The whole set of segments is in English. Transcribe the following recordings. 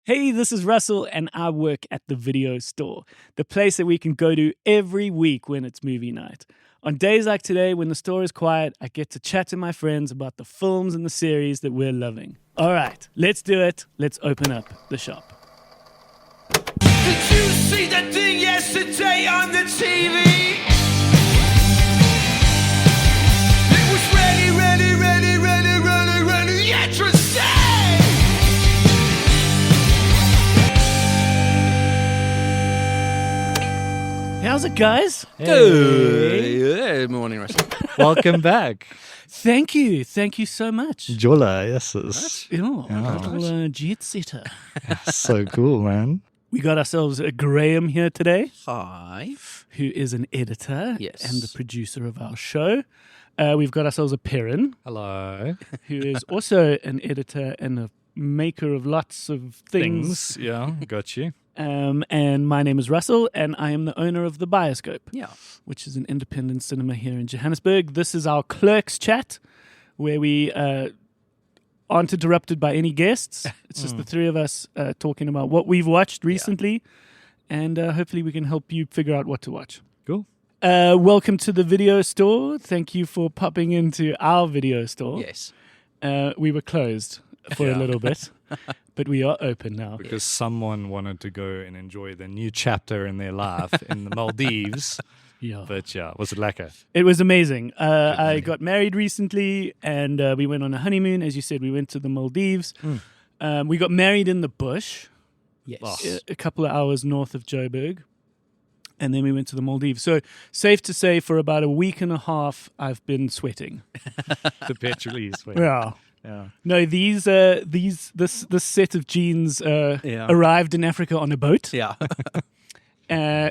Hey, this is Russell, and I work at the video store, the place that we can go to every week when it's movie night. On days like today, when the store is quiet, I get to chat to my friends about the films and the series that we're loving. All right, let's do it. Let's open up the shop. Did you see that thing yesterday on the TV? It was ready, interesting! How's it, guys? Good morning, Russell. Welcome back. Thank you so much. Jola, yes. Little jet setter. So cool, man. We got ourselves a Graeme here today, Hi. who is an editor Yes. and the producer of our show. We've got ourselves a Perrin, Hello. who is also an editor and a maker of lots of things. Yeah, got you. And my name is Russell, and I am the owner of The Bioscope, Yeah. which is an independent cinema here in Johannesburg. This is our clerks chat, where we aren't interrupted by any guests. It's just the three of us talking about what we've watched recently, and hopefully we can help you figure out what to watch. Cool. Welcome to the video store. Thank you for popping into our video store. Yes. We were closed for a little bit, but we are open now. Because someone wanted to go and enjoy the new chapter in their life in the Maldives. Yeah. But yeah, was it lekker? It was amazing. I got married recently, and we went on a honeymoon. As you said, we went to the Maldives. We got married in the bush, Yes. a couple of hours north of Joburg, and then we went to the Maldives. So safe to say, for about a week and a half, I've been sweating. Perpetually sweat. Yeah. Yeah. No, this set of jeans arrived in Africa on a boat. Yeah.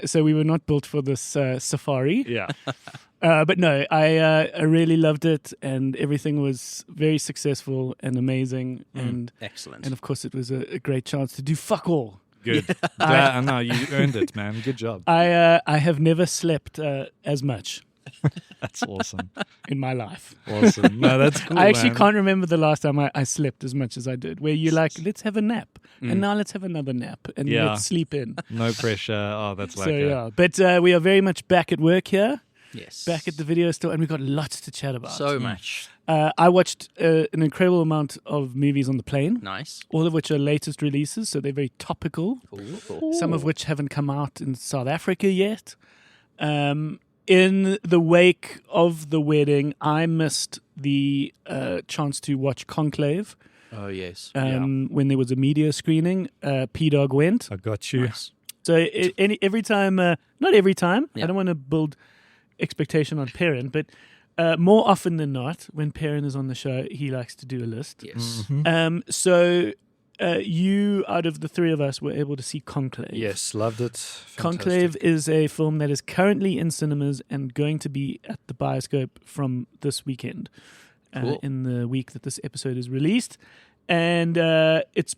So we were not built for this safari. Yeah. But no, I really loved it, and everything was very successful and amazing, and Excellent. of course it was a great chance to do fuck all. Good. I know, you earned it, man. Good job. I have never slept as much That's awesome. in my life. Awesome. No, that's cool, I actually man. can't remember the last time I slept as much as I did, where you're like, let's have a nap, and now let's have another nap, and Yeah. let's sleep in. No pressure. Oh, that's So lekker. yeah, but we are very much back at work here, Yes. back at the video store, and we've got lots to chat about. So much. I watched an incredible amount of movies on the plane, Nice. all of which are latest releases, so they're very topical, Cool. some of which haven't come out in South Africa yet. In the wake of the wedding, I missed the chance to watch Conclave Oh, yes. when there was a media screening. P-Dog went. I got you. Nice. So every time, not every time, Yeah. I don't want to build expectation on Perrin, but more often than not, when Perrin is on the show, he likes to do a list. Yes. So you, out of the three of us, were able to see Conclave. Yes, loved it. Conclave Fantastic. is a film that is currently in cinemas and going to be at the Bioscope from this weekend, Cool. in the week that this episode is released. And it's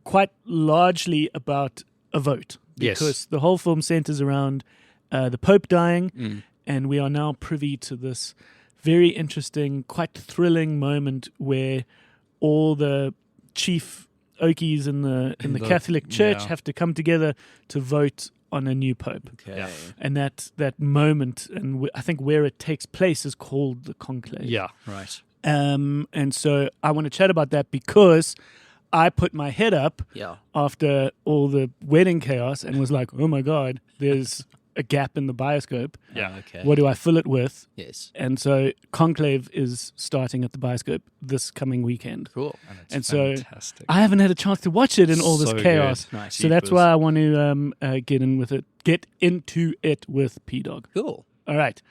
quite largely about a vote, Yes. because the whole film centers around the Pope dying, and we are now privy to this very interesting, quite thrilling moment where all the chief Okies in the Catholic Church yeah. have to come together to vote on a new Pope. Okay. Yeah. And that moment, and I think where it takes place, is called the Conclave. Yeah. Right. And so I want to chat about that because I put my head up Yeah. after all the wedding chaos and was like, oh my God, there's a gap in the Bioscope. Yeah. Okay. What do I fill it with? Yes. And so Conclave is starting at the Bioscope this coming weekend. Cool. And so fantastic. I haven't had a chance to watch it in all this So chaos. good. Nice. So that's Jeepers. why I want to get into it with P-Dog. Cool. All right.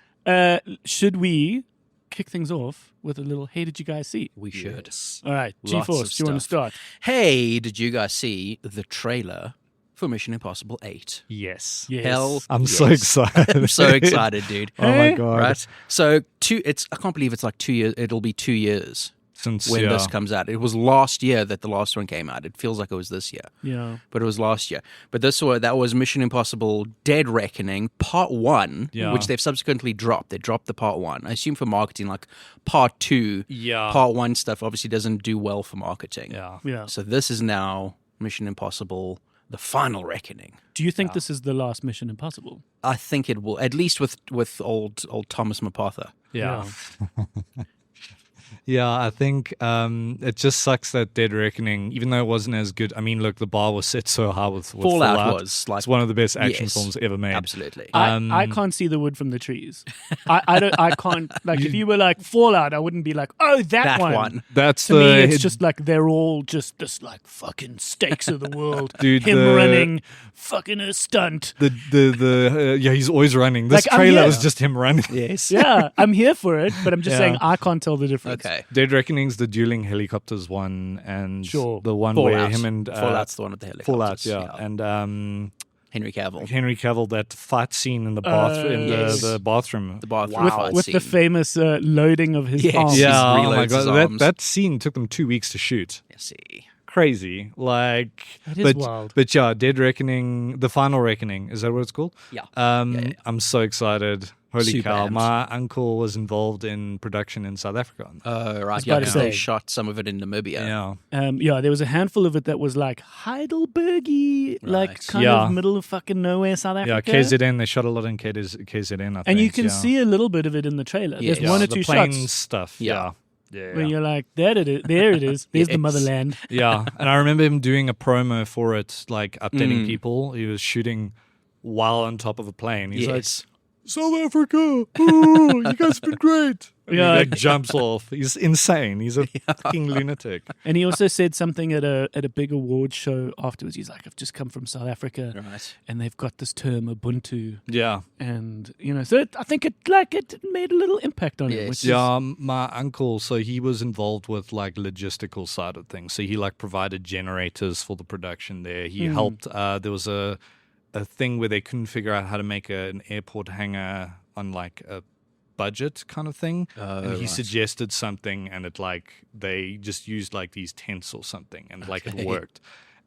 Should we kick things off with a little, hey, did you guys see? We should. Yes. All right. Lots G-Force, of do you want to stuff. start? Hey, did you guys see the trailer for Mission Impossible 8? Yes. Yes. Hell, I'm so yes. excited. I'm so excited, dude. Oh my God. Right. So I can't believe it's like 2 years. It'll be 2 years Since when this comes out. It was last year that the last one came out. It feels like it was this year, Yeah. but it was last year. But that was Mission Impossible Dead Reckoning Part 1, Yeah. which they've subsequently dropped. They dropped the Part 1. I assume for marketing, like Part 2, Yeah. Part 1 stuff obviously doesn't do well for marketing. Yeah. Yeah. So this is now Mission Impossible: The Final Reckoning. Do you think this is the last Mission Impossible? I think it will, at least with old Thomas MacArthur. Yeah. Yeah, I think it just sucks that Dead Reckoning, even though it wasn't as good. I mean, look, the bar was set so high with Fallout was like it's one of the best action yes, films ever made. Absolutely. I can't see the wood from the trees. I can't, like, if you were like Fallout, I wouldn't be like, oh, that one. That's To me, it's just like they're all just this like fucking stakes of the world. Dude, Him running, fucking a stunt. yeah, he's always running. This Like, I'm trailer here. was just him running. Yes. Yeah, I'm here for it, but I'm just Yeah. saying I can't tell the difference. Okay. Dead Reckoning's the dueling helicopters one, and Sure. the one where Fallout. him and Fallout's the one with the helicopters. Fallout, yeah, and Henry Cavill. Henry Cavill, that fight scene in the bath in yes. the bathroom. The bathroom With, fight with scene. the famous loading of his Yes. arms. Yeah, oh my reloads his god, arms. that scene took them 2 weeks to shoot. Yes, see. Crazy, like That is but, wild. But yeah, Dead Reckoning, the Final Reckoning, is that what it's called? Yeah. Yeah. I'm so excited. Holy Super cow! amped. My uncle was involved in production in South Africa. Oh, right. about Yeah, to they say. shot some of it in Namibia. Yeah, Yeah, there was a handful of it that was like Heidelbergy, like Right. kind Yeah. of middle of fucking nowhere, South yeah. Africa. KZN, they shot a lot in KZN. I think, And you can yeah. see a little bit of it in the trailer. Yeah. There's one or the two plane shots stuff. Yeah. Yeah. where you're like, there it is. There it is. There's the Yes. motherland. Yeah, and I remember him doing a promo for it, like updating Mm. people. He was shooting while on top of a plane. He's like, Yes. South Africa, ooh, you guys have been great. And Yeah. he like jumps off. He's insane. He's a fucking lunatic. And he also said something at a big award show afterwards. He's like, I've just come from South Africa, Right. and they've got this term Ubuntu, Yeah. and so I think it made a little impact on him. Yes. Which Yeah, my uncle, so he was involved with like logistical side of things. So he like provided generators for the production there. He helped. There was a thing where they couldn't figure out how to make an airport hangar on like a budget kind of thing, and he right. suggested something, and it like they just used like these tents or something, and like it worked.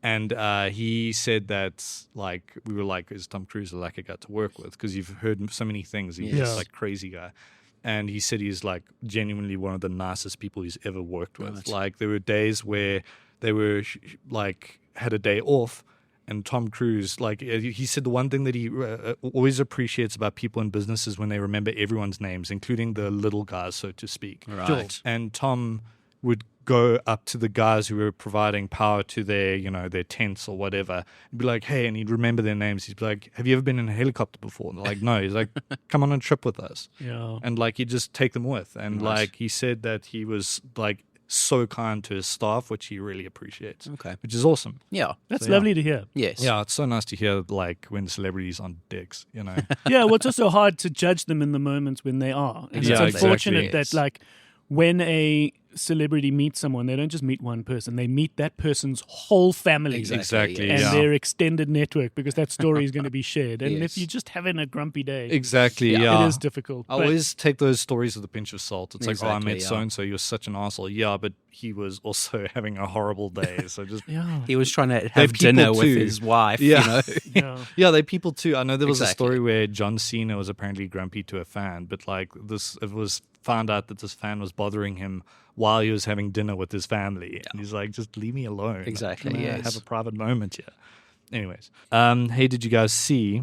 And he said that like we were like, is Tom Cruise a lucky guy to work with? Because you've heard so many things. He's Yeah. just like crazy guy. And he said he's like genuinely one of the nicest people he's ever worked with. Right. Like there were days where they were like had a day off, and Tom Cruise, like he said, the one thing that he always appreciates about people in business is when they remember everyone's names, including the little guys, so to speak. Right. And Tom would go up to the guys who were providing power to their, their tents or whatever, and be like, hey, and he'd remember their names. He'd be like, have you ever been in a helicopter before? And they're like, no. He's like, come on a trip with us. yeah, And like, he'd just take them with. And like, he said that he was like so kind to his staff, which he really appreciates. Okay. Which is awesome. Yeah. that's So, yeah. lovely to hear. Yes. Yeah, it's so nice to hear like when celebrities on dicks, Yeah, well, it's also hard to judge them in the moments when they are. And Yeah, it's unfortunate exactly. that, like, when a celebrity meets someone, they don't just meet one person, they meet that person's whole family. Exactly, And yeah. their extended network, because that story is going to be shared. And Yes. if you're just having a grumpy day, Exactly, Yeah. yeah. it is difficult. I But- always take those stories with a pinch of salt. It's like, oh, I Exactly, met yeah. so-and-so, he was such an asshole. Yeah, but he was also having a horrible day. So just, yeah. He was trying to They're have dinner people with too. his wife. Yeah. Yeah. yeah, they people too. I know there was a Exactly. story where John Cena was apparently grumpy to a fan, but like it was found out that this fan was bothering him while he was having dinner with his family. And he's like, just leave me alone. Exactly, Can I yes. have a private moment here. Anyways, hey, did you guys see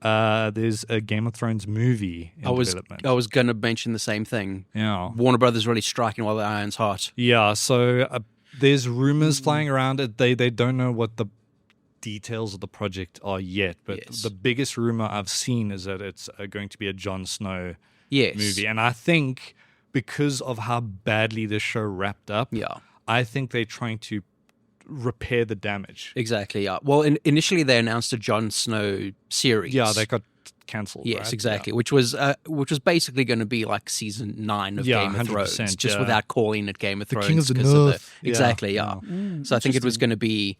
there's a Game of Thrones movie in development? I was going to mention the same thing. Yeah. Warner Brothers really striking while the iron's hot. Yeah, so there's rumors flying around. They don't know what the details of the project are yet, but Yes. the biggest rumor I've seen is that it's going to be a Jon Snow Yes. movie. And I think because of how badly this show wrapped up, Yeah. I think they're trying to repair the damage. Exactly. Yeah. Well, initially they announced a Jon Snow series. Yeah, they got cancelled. Yes, right? exactly. Which was basically going to be like season 9 of Yeah, Game of Thrones, 100%, just yeah. without calling it Game of The Thrones. King of the because North. Exactly. Yeah. So I think it was going to be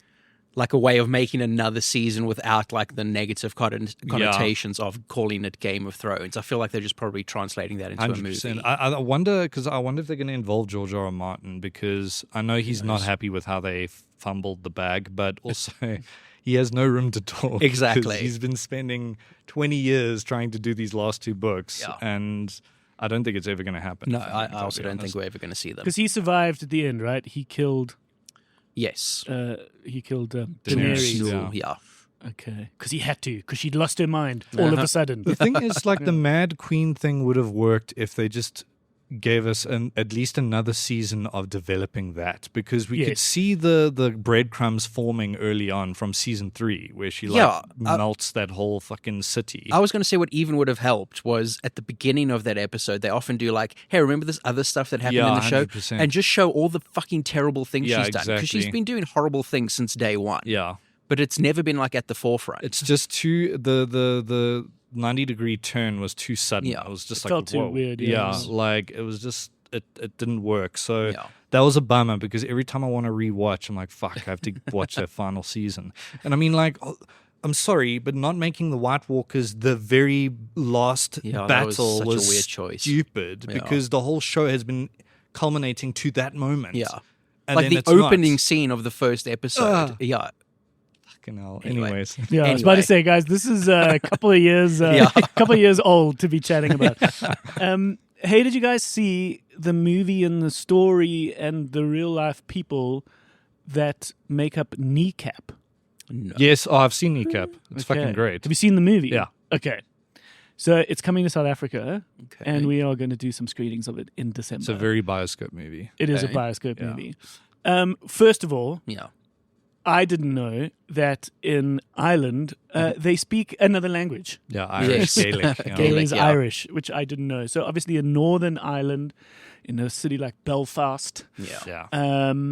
like a way of making another season without like the negative connotations of calling it Game of Thrones. I feel like they're just probably translating that into a 100%. movie. I wonder if they're going to involve George R. R. Martin, because I know he's not happy with how they fumbled the bag, but also he has no room to talk. 'cause Exactly. He's been spending 20 years trying to do these last 2 books, Yeah. and I don't think it's ever going to happen. No, if I'm I totally also don't honest. think we're ever going to see them. Because he survived at the end, right? He killed Yes. He killed Daenerys. Daenerys. Yeah. Okay, because he had to, because she'd lost her mind all of a sudden. The thing is, like, the Mad Queen thing would have worked if they just gave us at least another season of developing that, because we could see the breadcrumbs forming early on from season 3, where she melts that whole fucking city. I was going to say what even would have helped was at the beginning of that episode, they often do like, hey, remember this other stuff that happened in the show? 100%. And just show all the fucking terrible things she's done. Exactly. Because she's been doing horrible things since day one. Yeah. But it's never been like at the forefront. It's just the 90-degree turn was too sudden. Yeah. It was just It like, felt too whoa. weird, Yeah, like it was just it didn't work. So that was a bummer, because every time I want to rewatch, I'm like, fuck, I have to watch that final season. And I mean, like, I'm sorry, but not making the White Walkers the very last battle that was such was a weird choice. Stupid, because the whole show has been culminating to that moment. Yeah. And like then the opening scene of the first episode. Fucking hell. Anyway. Anyways. Yeah, I was about to say, guys, this is a couple of years old to be chatting about. Hey, did you guys see the movie and the story and the real life people that make up Kneecap? No. Yes, I've seen Kneecap. It's fucking great. Have you seen the movie? Yeah. Okay. So it's coming to South Africa, Okay. and we are going to do some screenings of it in December. It's a very bioscope movie. It is a Okay. bioscope Yeah. movie. First of all, Yeah. I didn't know that in Ireland they speak another language. Yeah, Irish, Yes. Gaelic. You know. Gaelic is yeah. Irish, which I didn't know. So obviously in Northern Ireland, in a city like Belfast, Yeah. Yeah.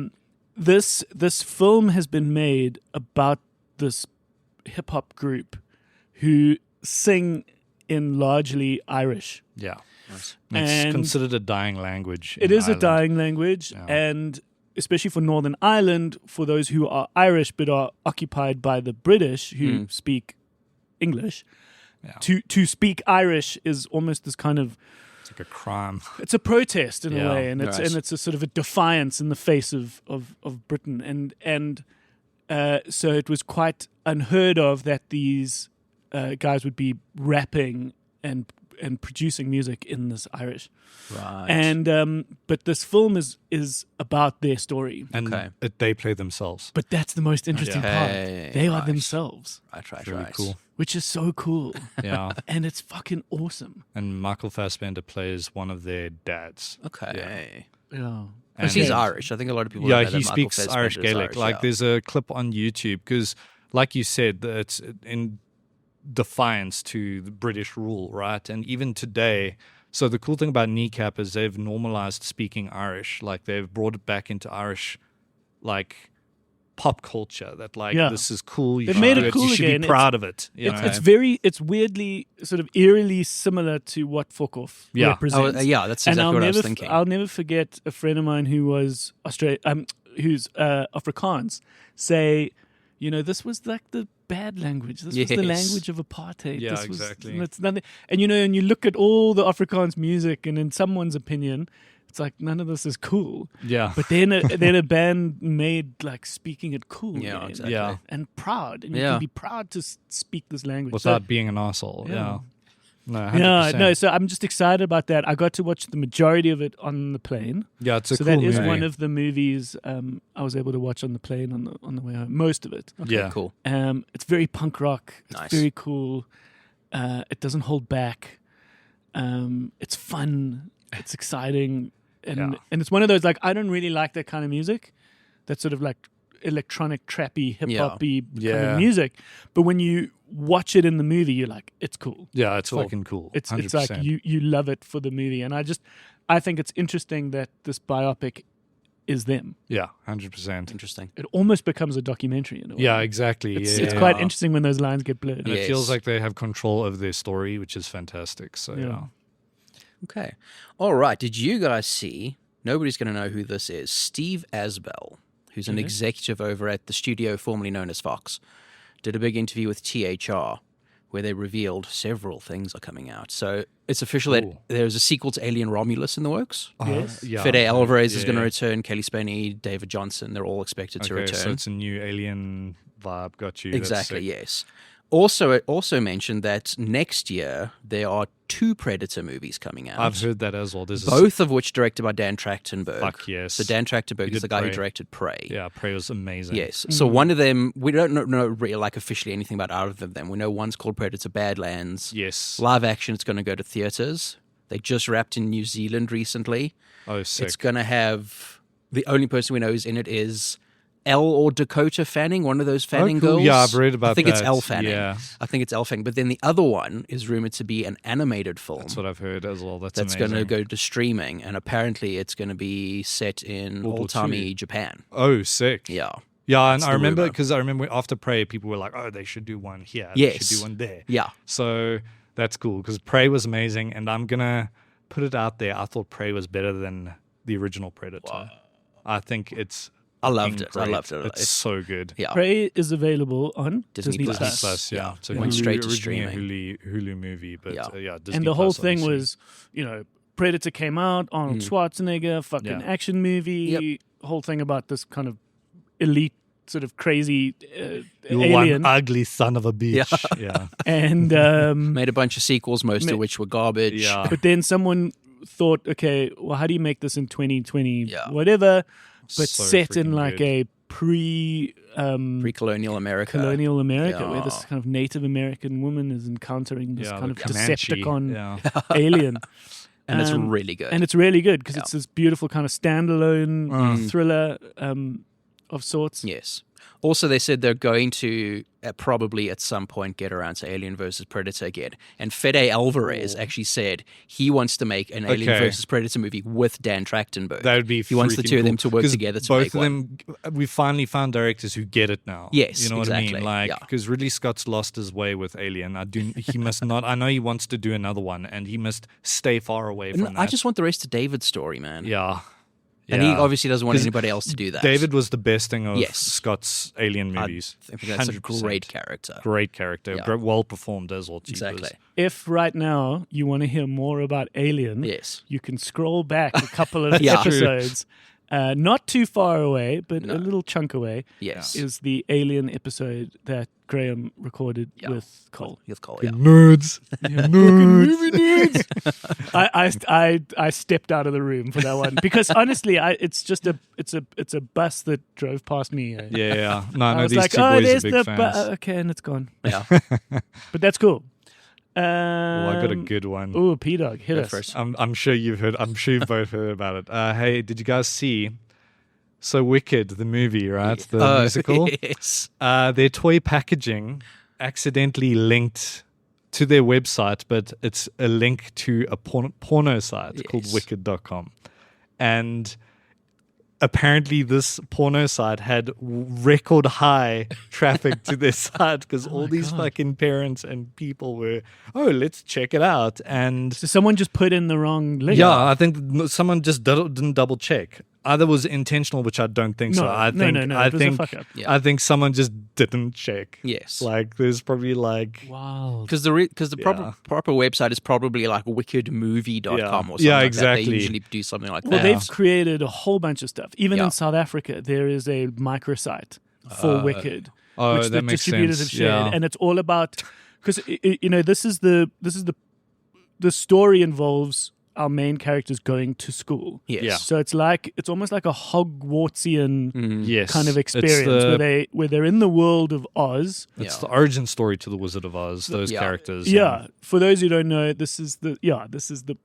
this film has been made about this hip hop group who sing in largely Irish. Yeah. Nice. It's And considered a dying language. It in is Ireland. a dying language, Yeah. and especially for Northern Ireland, for those who are Irish but are occupied by the British who speak English, to speak Irish is almost this kind of, It's like a crime. it's a protest in a Yeah. way, and it's a sort of a defiance in the face of Britain, and so it was quite unheard of that these guys would be rapping and producing music in this Irish. Right. And but this film is about their story. And they play themselves. But that's the most interesting part. Okay, They are right. themselves, Right. Really cool. which is so cool. Yeah. And it's fucking awesome. And Michael Fassbender plays one of their dads. Okay. Yeah. Because he's Irish. I think a lot of people Yeah, don't know he that Michael speaks Fassbender Irish is Gaelic. Irish, Like, yeah. there's a clip on YouTube, because, like you said, it's in defiance to the British rule, right? And even today, so the cool thing about Kneecap is they've normalized speaking Irish. Like, they've brought it back into Irish, like, pop culture, that, like, this is cool. You They've should made do it it. cool You should again. be proud of it. You know? It's weirdly sort of eerily similar to what Fokhoff represents. That's And exactly what I was thinking. I'll never forget a friend of mine who was who's Afrikaans say, this was like the bad language. This was the Yes. language of apartheid. Yeah, this was, exactly. and it's nothing. And and you look at all the Afrikaans music, and in someone's opinion, it's like none of this is cool. Yeah. But then a band made like speaking it cool. Yeah, again. exactly. Yeah. And proud, and you Yeah. can be proud to speak this language. Without being an asshole. Yeah. Yeah. No, 100%. No. So I'm just excited about that. I got to watch the majority of it on the plane. Yeah, it's a So cool that is movie. one of the movies I was able to watch on the plane on the way home. Most of it. Yeah. Cool. It's very punk rock. It's Nice. very cool. It doesn't hold back. It's fun. It's exciting, and it's one of those, like, I don't really like that kind of music. That sort of like electronic, trappy, hip hoppy kind Yeah. of music. But when you watch it in the movie, you're like, it's cool. Yeah, it's fucking cool. It's 100%. like you love it for the movie, and I think it's interesting that this biopic is them. Yeah, 100%. Interesting. It almost becomes a documentary in a way. Yeah, exactly. It's yeah. quite interesting when those lines get blurred. And it Yes. feels like they have control over their story, which is fantastic. So, yeah. Okay. All right. Did you guys see? Nobody's going to know who this is. Steve Asbell, who's an executive over at the studio formerly known as Fox, did a big interview with THR where they revealed several things are coming out. So it's official that there's a sequel to Alien Romulus in the works. Yes. Yeah. Fede Alvarez is going to Yeah. return. Kelly Spaney, David Johnson, they're all expected to Okay, return. so it's a new alien vibe. Got you. That's Exactly, sick. yes. It also mentioned that next year there are 2 Predator movies coming out. I've heard that as well. There's both of which directed by Dan Trachtenberg. Fuck yes. So Dan Trachtenberg He is did the guy who Prey. directed Prey. Yeah, Prey was amazing. Yes. So one of them, we don't know really, like officially anything about either of them. We know one's called Predator Badlands. Yes. Live action, it's going to go to theaters. They just wrapped in New Zealand recently. Oh, sick. It's going to have, the only person we know who's in it is Elle or Dakota Fanning, one of those Fanning cool. girls. Yeah, I've read about I think it's that. Elle Fanning. Yeah. I think it's Elle Fanning. But then the other one is rumored to be an animated film. That's what I've heard as well. That's going to amazing. go to streaming, and apparently it's going to be set in World War old-timey II. Japan. Oh, sick. Yeah. Yeah, and That's I the remember rumor. because I remember after Prey, people were like, "Oh, they should do one here. They Yes. should do one there." Yeah. So that's cool because Prey was amazing, and I'm gonna put it out there. I thought Prey was better than the original Predator. I think it's. I loved fucking it. I great. loved it. It's so good. Yeah. Prey is available on Disney Disney Plus. Plus. Plus, yeah. So Went straight to originally streaming. a Hulu movie, but Yeah. yeah, Disney And the whole Plus, thing obviously. was, Predator came out, Arnold Schwarzenegger, fucking Yeah. action movie, whole thing about this kind of elite, sort of crazy You alien. one ugly son of a bitch. Yeah. And Made a bunch of sequels, most of which were garbage. Yeah. but then someone thought, okay, well, how do you make this in 2020, Yeah. whatever, but So set in freaking like good. a Pre-colonial America. colonial America, where this Yeah. kind of Native American woman is encountering this Yeah, kind the of Comanche. Decepticon Yeah. alien. And it's Um, really good. And it's really good because Yeah. it's this beautiful kind of standalone thriller of sorts. Yes. Also, they said they're going to probably at some point get around to Alien versus Predator again. And Fede Alvarez actually said he wants to make an Alien Okay. versus Predator movie with Dan Trachtenberg. That would be. He wants the freaking two of them cool. to work 'Cause together to both make of them. We finally found directors who get it now. Yes, you know what I exactly, mean. Like yeah. because Ridley Scott's lost his way with Alien. He must not. I know he wants to do another one, and he must stay far away from And that. I just want the rest of David's story, man. yeah. And he Yeah. obviously doesn't want 'Cause anybody else to do that. David was the best thing of Yes. Scott's Alien I movies. think that's a 100%. great character. Great character. Yeah. Great, well performed as well. Jeepers. Exactly. If right now you want to hear more about Alien, Yes. you can scroll back a couple of Yeah. episodes. Not too far away, but No. a little chunk away, Yes. is the Alien episode that Graham recorded Yeah. with Cole. With Cole, yeah. Nerds. I stepped out of the room for that one because honestly, it's a bus that drove past me. Yeah. No, I no, was these like, two oh, boys there's are the big fans. okay, and it's gone. Yeah. But that's cool. Oh, I got a good one. Oh, P-Dog, hit Go us. first. I'm sure you've heard. I'm sure you've both heard about it. Hey, did you guys see? So Wicked, the movie, right? The Oh, musical. Yes. Their toy packaging accidentally linked to their website, but it's a link to a porno site called Yes. Wicked.com, and apparently this porno site had record high traffic to their site because all these fucking parents and people were, oh, let's check it out. And So someone just put in the wrong link. yeah, I think someone just didn't double check. Either was intentional, which I don't think so. No, I no, think, no, no, I it was a think, fuck up. Yeah. I think someone just didn't check. Yes. Like there's probably like Wow. Because the proper website is probably like wickedmovie.com Yeah. or something Yeah, like that. exactly. They usually do something like Well, that. they've created a whole bunch of stuff. Even Yeah. in South Africa, there is a microsite for Wicked, Oh, which that the makes distributors sense. have shared, Yeah. and it's all about because this is the story involves our main characters going to school. Yes. Yeah. So it's almost like a Hogwartsian Yes. kind of It's experience the- where they're in the world of Oz. It's Yeah. the origin story to the Wizard of Oz. Those Yeah. characters. Yeah, for those who don't know, this is the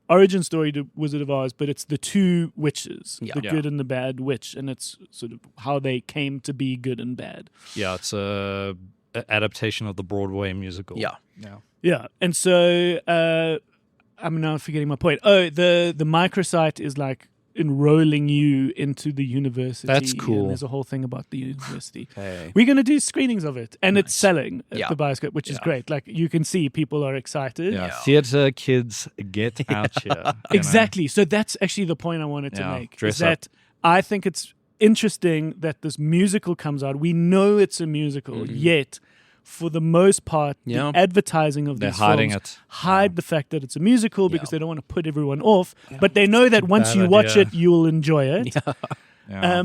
origin story to Wizard of Oz, but it's the two witches, Yeah. the Yeah. good and the bad witch, and it's sort of how they came to be good and bad. Yeah, it's a adaptation of the Broadway musical. Yeah. Yeah. Yeah, and so I'm now forgetting my point. Oh, the microsite is like enrolling you into the university. That's cool. And there's a whole thing about the university. Okay. We're going to do screenings of it, and it's selling at Yeah. the Bioscope, which is Yeah. great. Like you can see, people are excited. Yeah. Theater kids, get out here. you know? Exactly. So that's actually the point I wanted to Yeah, make. dress Is that I think it's interesting that this musical comes out. We know it's a musical, yet for the most part, Yeah. the advertising of They're these hiding films it. hide the fact that it's a musical because Yeah. they don't want to put everyone off. But they know that once bad you watch idea. it, you will enjoy it. Yeah.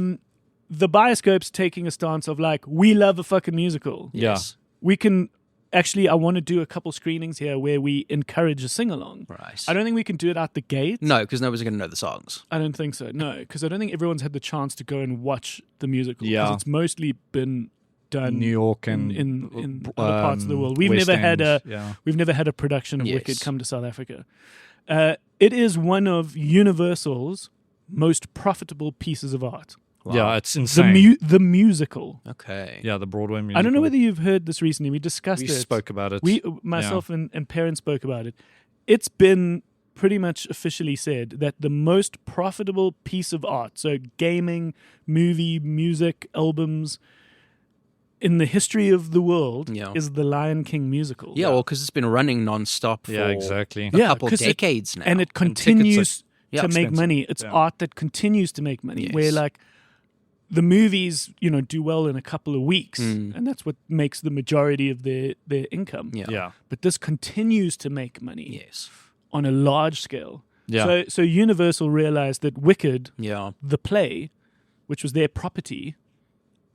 The Bioscope's taking a stance of like, we love a fucking musical. Yeah. Yes. We can actually, I want to do a couple screenings here where we encourage a sing-along. Right. I don't think we can do it out the gate. No, because nobody's going to know the songs. I don't think so. No, because I don't think everyone's had the chance to go and watch the musical. Yeah. Because it's mostly been done New York and in other parts of the world. We've West never had End, we've never had a production of Yes. Wicked come to South Africa. It is one of Universal's most profitable pieces of art. Wow. Yeah, it's insane. The musical. Okay. Yeah, the Broadway musical. I don't know whether you've heard this recently. We discussed we it. spoke about it. Myself and Perrin spoke about it. It's been pretty much officially said that the most profitable piece of art, so gaming, movie, music, albums, in the history of the world Yeah. is the Lion King musical. Yeah, well, because it's been running non-stop for exactly. a couple 'cause decades now. And it tickets are- continues Yeah, to make expensive. money. It's Yeah. art that continues to make money. Yes. Where like the movies, do well in a couple of weeks, Mm. and that's what makes the majority of their income. Yeah. Yeah. But this continues to make money Yes. on a large scale. Yeah. So Universal realized that Wicked, Yeah. the play, which was their property,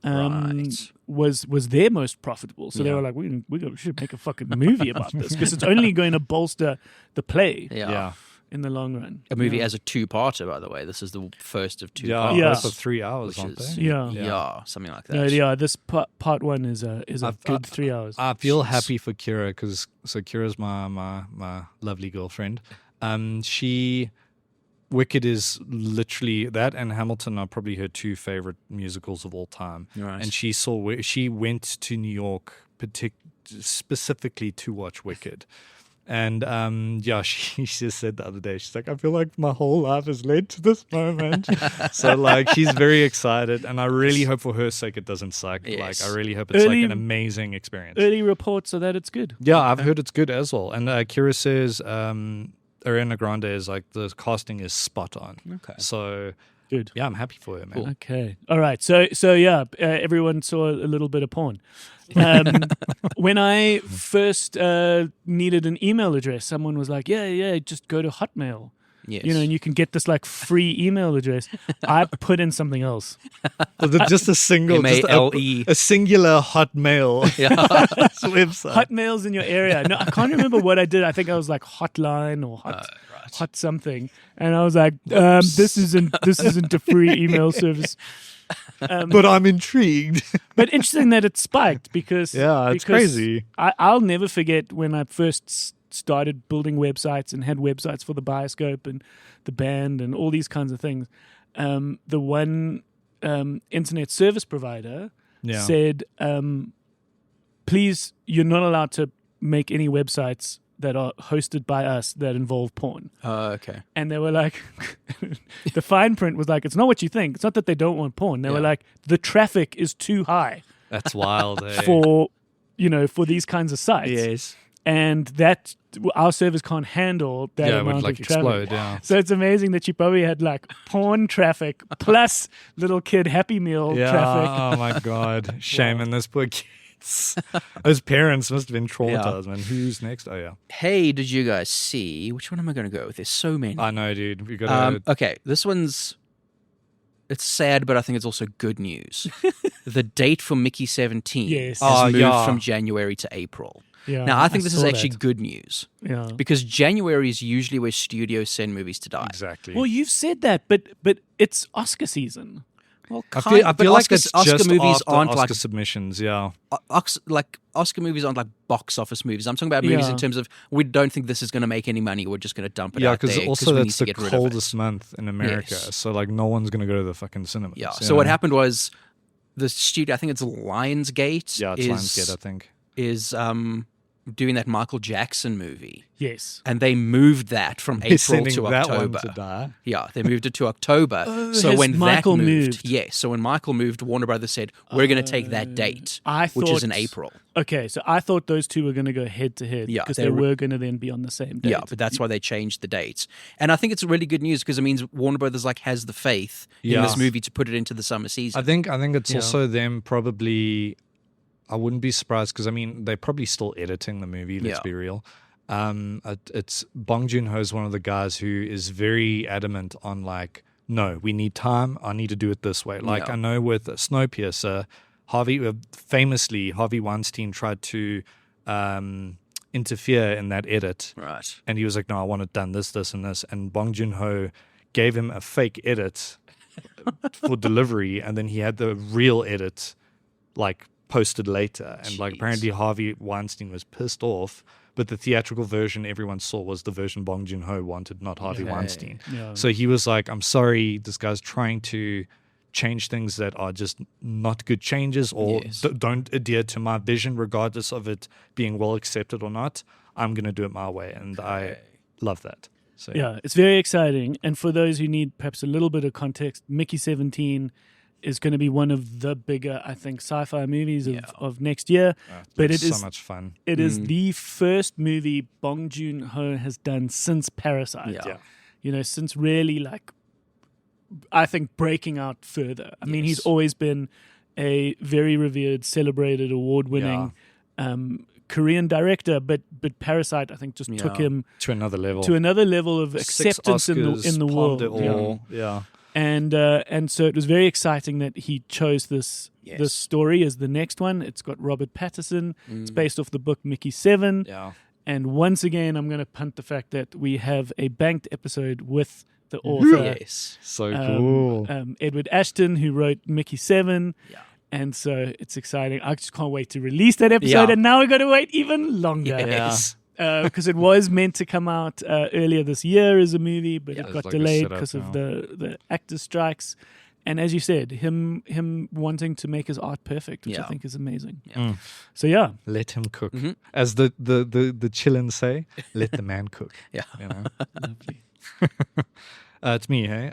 Right. was their most profitable. So they Yeah. were like, we should make a fucking movie about this because it's only going to bolster the play Yeah. in the long run. A movie Yeah. as a two-parter, by the way. This is the first of two Yeah, parts. Yeah. both of 3 hours, Which aren't is they? Yeah. something like that. No, yeah, this part one is a good 3 hours. I feel Jeez. happy for Kira because Kira's my lovely girlfriend. Wicked is literally that, and Hamilton are probably her two favorite musicals of all time. Right. And she went to New York specifically to watch Wicked. And she just said the other day, she's like, I feel like my whole life has led to this moment. So like she's very excited, and I really hope for her sake it doesn't suck. Yes. Like I really hope it's Early- like an amazing experience. Early reports are that it's good. Yeah, I've heard it's good as well. And Kira says Ariana Grande is like the casting is spot on. Okay. So Good. yeah, I'm happy for her, man. Okay. All right. So yeah, everyone saw a little bit of porn. When I first needed an email address, someone was like, yeah, just go to Hotmail. Yes. And you can get this like free email address. I put in something else. Just a single, just MALE. a singular Hotmail website. Hotmail's in your area. No, I can't remember what I did. I think I was like Hotline or Hot something, and I was like, this isn't a free email service. But I'm intrigued. But interesting that it spiked because It's crazy. I'll never forget when I first started building websites and had websites for the Bioscope and the band and all these kinds of things. The one internet service provider said, please, you're not allowed to make any websites that are hosted by us that involve porn. Okay. And they were like, the fine print was like, it's not what you think. It's not that they don't want porn. They were like, the traffic is too high That's wild. Eh? for these kinds of sites. Yes. And that our servers can't handle that Yeah, it amount would like of traffic. explode. Yeah. So it's amazing that you probably had like porn traffic plus little kid Happy Meal traffic. Oh my god. Shame on those poor kids. Those parents must have been traumatized, man. Who's next? Oh yeah. Hey, did you guys see? Which one am I going to go with? There's so many. I know, dude. We got to Okay, this one's. It's sad, but I think it's also good news. The date for Mickey 17 Yes. has moved yeah. from January to April. Yeah, Now, I think this is saw actually that. good news Yeah. because January is usually where studios send movies to die. exactly. Well, you've said that, but it's Oscar season. Well, I feel like Oscar, it's Oscar just movies after aren't Oscar like submissions. Yeah. Oscar movies aren't like box office movies. I'm talking about movies Yeah. in terms of we don't think this is going to make any money. We're just going to dump it Yeah, out there because also we need that's to the get rid of it. coldest month in America. Yes. So like no one's gonna go to the fucking cinemas. Yeah. you So what know? happened was the studio. I think it's Lionsgate. Yeah, it's is, Lionsgate, I think. is doing that Michael Jackson movie, Yes. and they moved that from They're April sending to that October. one to die. Yeah, they moved it to October. so has when Michael that moved, moved? yes. So when Michael moved, Warner Brothers said we're going to take that date, I which is thought- in April. Okay, so I thought those two were going to go head to head Yeah, because they they were- were going to then be on the same date. Yeah, but that's why they changed the dates. And I think it's really good news because it means Warner Brothers has the faith in Yeah. this movie to put it into the summer season. I think it's Yeah. also them probably. I wouldn't be surprised because I mean they're probably still editing the movie. Let's Yeah. be real. It's Bong Joon-ho is one of the guys who is very adamant on like, no, we need time. I need to do it this way. Like Yeah. I know with Snowpiercer, Harvey Weinstein tried to interfere in that edit. Right. And he was like, no, I want it done this, this, and this. And Bong Joon-ho gave him a fake edit for delivery, and then he had the real edit like posted later. And like Jeez. apparently Harvey Weinstein was pissed off, but the theatrical version everyone saw was the version Bong Joon-ho wanted, not Harvey Weinstein. Yeah. So he was like, I'm sorry, this guy's trying to change things that are just not good changes or Yes. don't adhere to my vision, regardless of it being well accepted or not. I'm going to do it my way. And I love that. So Yeah, it's very exciting. And for those who need perhaps a little bit of context, Mickey 17 is going to be one of the bigger, I think, sci-fi movies of next year. But it it's is so much fun. It is the first movie Bong Joon-ho has done since Parasite. Yeah. You know, since really like, I think breaking out further. I mean, he's always been a very revered, celebrated, award-winning Korean director, but Parasite, I think, just took him To another level. to another level of 6 acceptance in Oscars, the palmed world. it all. Yeah. And so it was very exciting that he chose this Yes. story as the next one. It's got Robert Pattinson. It's based off the book Mickey 7. Yeah. And once again, I'm going to punt the fact that we have a banked episode with the author, Yes. So cool. Edward Ashton, who wrote Mickey 7. Yeah. And so it's exciting. I just can't wait to release that episode. Yeah. And now we've got to wait even longer. Yes. Because it was meant to come out earlier this year as a movie, but it There's got like a delayed setup because of now. the actor strikes. And as you said, him wanting to make his art perfect, which I Yeah. think is amazing. Yeah. So yeah, Let him cook. As the chillin say, let the man cook. Yeah. You know? It's me, hey?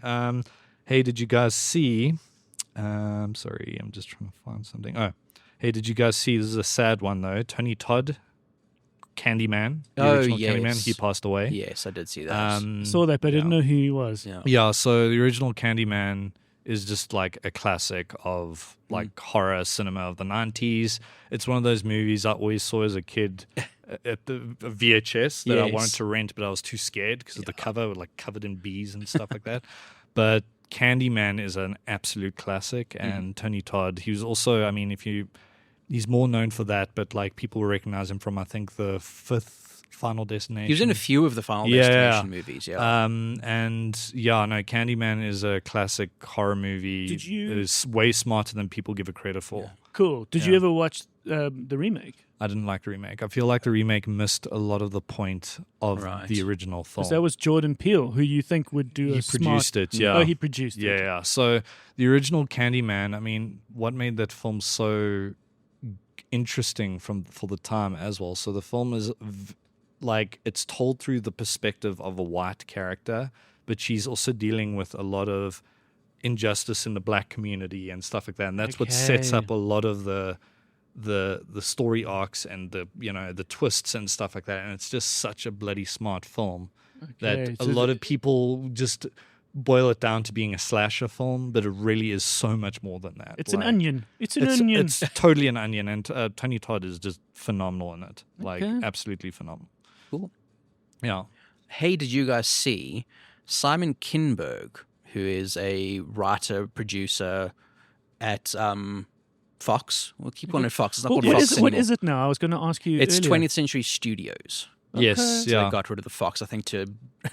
Hey, did you guys see... sorry, I'm just trying to find something. Oh, hey, did you guys see... This is a sad one, though. Tony Todd, Candyman. The Oh, original yes. Candyman. He passed away. Yes, I did see that. saw that, but I didn't know who he was. Yeah. Yeah, so the original Candyman is just like a classic of like horror cinema of the 90s. It's one of those movies I always saw as a kid at the VHS that I Yes. wanted to rent, but I was too scared because of the cover, like covered in bees and stuff like that. But Candyman is an absolute classic, and Tony Todd, he was also, I mean, he's more known for that, but like people recognize him from, I think, the 5th Final Destination. He was in a few of the Final Yeah. Destination movies, yeah. And yeah, no, Candyman is a classic horror movie. Did you- It is way smarter than people give it credit for. Cool. Did you ever watch the remake? I didn't like the remake. I feel like the remake missed a lot of the point of Right. the original film. Because that was Jordan Peele, who you think would do He a produced smart... it, yeah. Oh, he produced yeah, it. yeah. So the original Candyman, I mean, what made that film so interesting for the time as well? So the film is like, it's told through the perspective of a white character, but she's also dealing with a lot of injustice in the black community and stuff like that. And that's what sets Okay. up a lot of the story arcs and the twists and stuff like that. And it's just such a bloody smart film that Okay, a so lot of people just boil it down to being a slasher film, but it really is so much more than that. It's an Like, onion. It's an onion. It's totally an onion, and Tony Todd is just phenomenal in it. Like, Okay. absolutely phenomenal. Cool. Yeah. Hey, did you guys see Simon Kinberg, who is a writer, producer at Fox? We'll keep calling it Fox. It's not What- called Fox what anymore. is it now? I was going to ask you It's earlier. 20th Century Studios. Yes. So Yeah. they got rid of the Fox, I think, to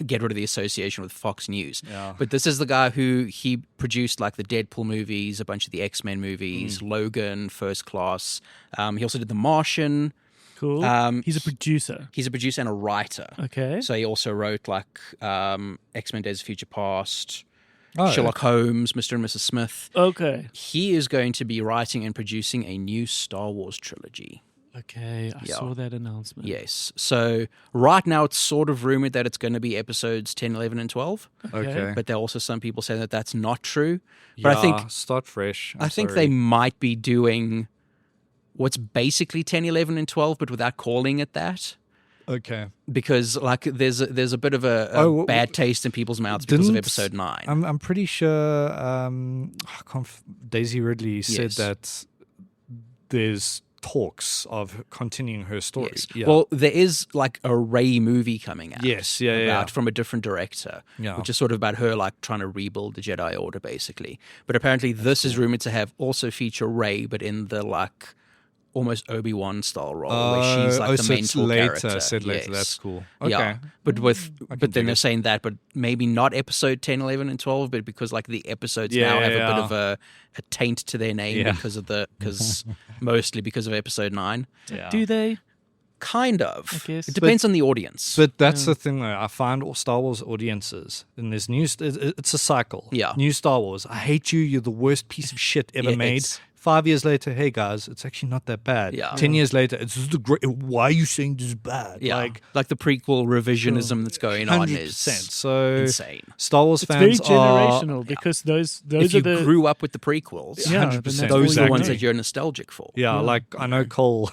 get rid of the association with Fox News. Yeah. But this is the guy who he produced like the Deadpool movies, a bunch of the X-Men movies, Logan, First Class. He also did The Martian. Cool. He's a producer. He's a producer and a writer. Okay. So he also wrote like X-Men Days of Future Past, Oh, Sherlock Holmes, Mr. and Mrs. Smith. Okay. He is going to be writing and producing a new Star Wars trilogy. Okay. I Yeah. saw that announcement. Yes. So right now it's sort of rumored that it's going to be episodes 10, 11, and 12. Okay. But there are also some people saying that that's not true. But I think start fresh. I think they might be doing what's basically 10, 11, and 12, but without calling it that. Okay. Because like there's a bit of a bad taste in people's mouths because of Didn't- episode 9. I'm pretty sure Daisy Ridley said Yes. that there's talks of continuing her story. Yes. Yeah. Well, there is like a Rey movie coming out. Yes, yeah, yeah. From a different director, Yeah. which is sort of about her like trying to rebuild the Jedi Order, basically. But apparently, this is rumored to have also feature Rey, but in the like almost Obi-Wan style role where she's like the so it's mentor later, character. said later. Yes. That's cool. Okay. Yeah, but but then dig they're it. saying that, but maybe not episode 10, 11, and 12, but because like the episodes now have a bit of a taint to their name because mostly because of episode 9. Yeah. Do they? Kind of. I guess. It depends on the audience. But that's the thing, though. I find all Star Wars audiences, and there's it's a cycle. Yeah. New Star Wars. I hate you. You're the worst piece of shit ever made. Yes. 5 years later, hey guys, it's actually not that bad. Yeah. 10 years later, it's just the great. Why are you saying this is bad? Yeah, like the prequel revisionism that's going on 100%. is So insane. Star Wars It's very fans are. generational because those If are you the grew up with the prequels, Yeah, 100%. then that's those all are you the ones know. that you're nostalgic for. Yeah, like I know Cole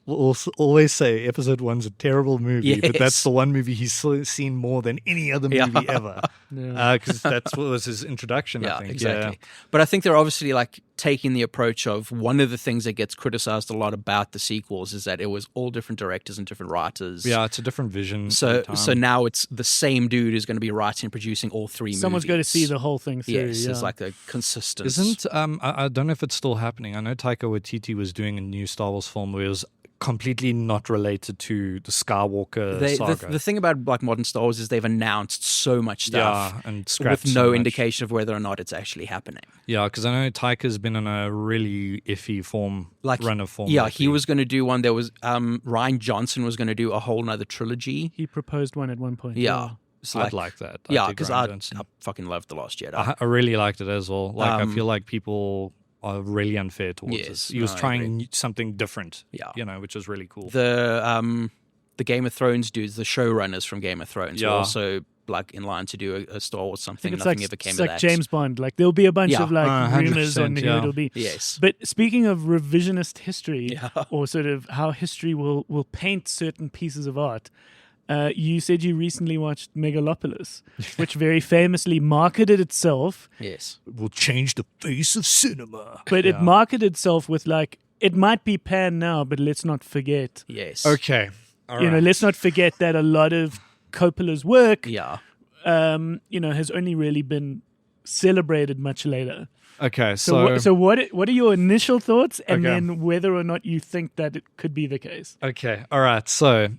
will always say Episode 1's a terrible movie, but that's Yes. the one movie he's seen more than any other movie ever. Because that's what was his introduction, I Yeah, think. exactly. But I think they're obviously like taking the approach of one of the things that gets criticized a lot about the sequels is that it was all different directors and different writers. Yeah, it's a different vision. So every so time. now it's the same dude who's going to be writing and producing all 3 movies. someone's got to see the whole thing through. Yes, yeah. it's like a consistent. Isn't I don't know if it's still happening. I know Taika Waititi was doing a new Star Wars film where it was completely not related to the Skywalker saga. The thing about like modern Star Wars is they've announced so much stuff and scrapped with so no much. indication of whether or not it's actually happening. Yeah, because I know Taika's been on a really iffy run of form. Yeah, lately. he was going to do one. There was Ryan Johnson was going to do a whole nother trilogy. He proposed one at one point. Yeah. So I'd like that. Yeah, dig because Ryan I Johnson. fucking loved The Last Jedi. I really liked it as well. Like I feel like people are really unfair towards Yes, us. He was no, I trying something different. Yeah. which was really cool. The Game of Thrones dudes, the showrunners from Game of Thrones, were Yeah. also like in line to do a Star Wars I something. think it's Nothing like, ever came it's of like that. James Bond. Like there'll be a bunch Yeah. of like 100%, rumors on who yeah. it'll be. Yes. But speaking of revisionist history, Yeah. or sort of how history will paint certain pieces of art, you said you recently watched Megalopolis, which very famously marketed itself, Yes. It will change the face of cinema. but it marketed itself with like, it might be pan now, but let's not forget. Yes. Okay. All You know, let's not forget that a lot of Coppola's work, Yeah. has only really been celebrated much later. Okay. So what are your initial thoughts, and Okay. then whether or not you think that it could be the case? Okay. All right. So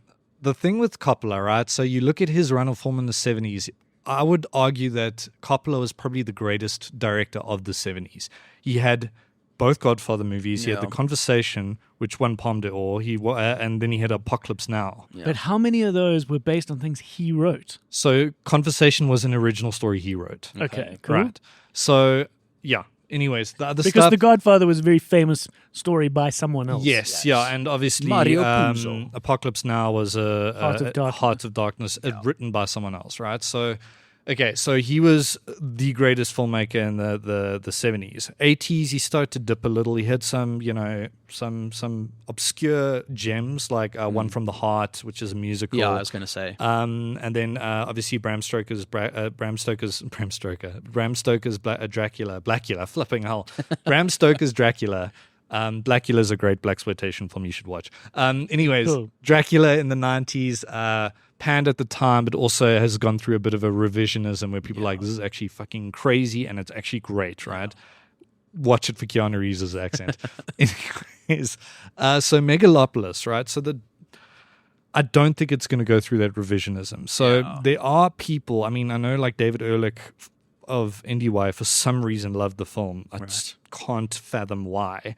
the thing with Coppola, right? So you look at his run of film in the 70s. I would argue that Coppola was probably the greatest director of the 70s. He had both Godfather movies. He had The Yeah. Conversation, which won Palme d'Or. And then he had Apocalypse Now. Yeah. But how many of those were based on things he wrote? So Conversation was an original story he wrote. Okay, cool. Right. So yeah. Anyways, the other Because stuff. The Godfather was a very famous story by someone else. Yes, yeah, and obviously Mario Puzo. Apocalypse Now was a Heart of Darkness. written by someone else, right? So, okay, so he was the greatest filmmaker in the 70s. 80s, he started to dip a little. He had some, some obscure gems, like One from the Heart, which is a musical. Yeah, I was going to say. And then obviously Bram Stoker's Blackula, flipping hell. Bram Stoker's Dracula. Blackula's a great blaxploitation film you should watch. Anyways, Cool. Dracula in the 90s, panned at the time, but also has gone through a bit of a revisionism where people are like, this is actually fucking crazy and it's actually great, right? Watch it for Keanu Reeves' accent. Anyways, so Megalopolis, right? So I don't think it's going to go through that revisionism. So there are people, I mean, I know like David Ehrlich of IndieWire for some reason loved the film. I just can't fathom why.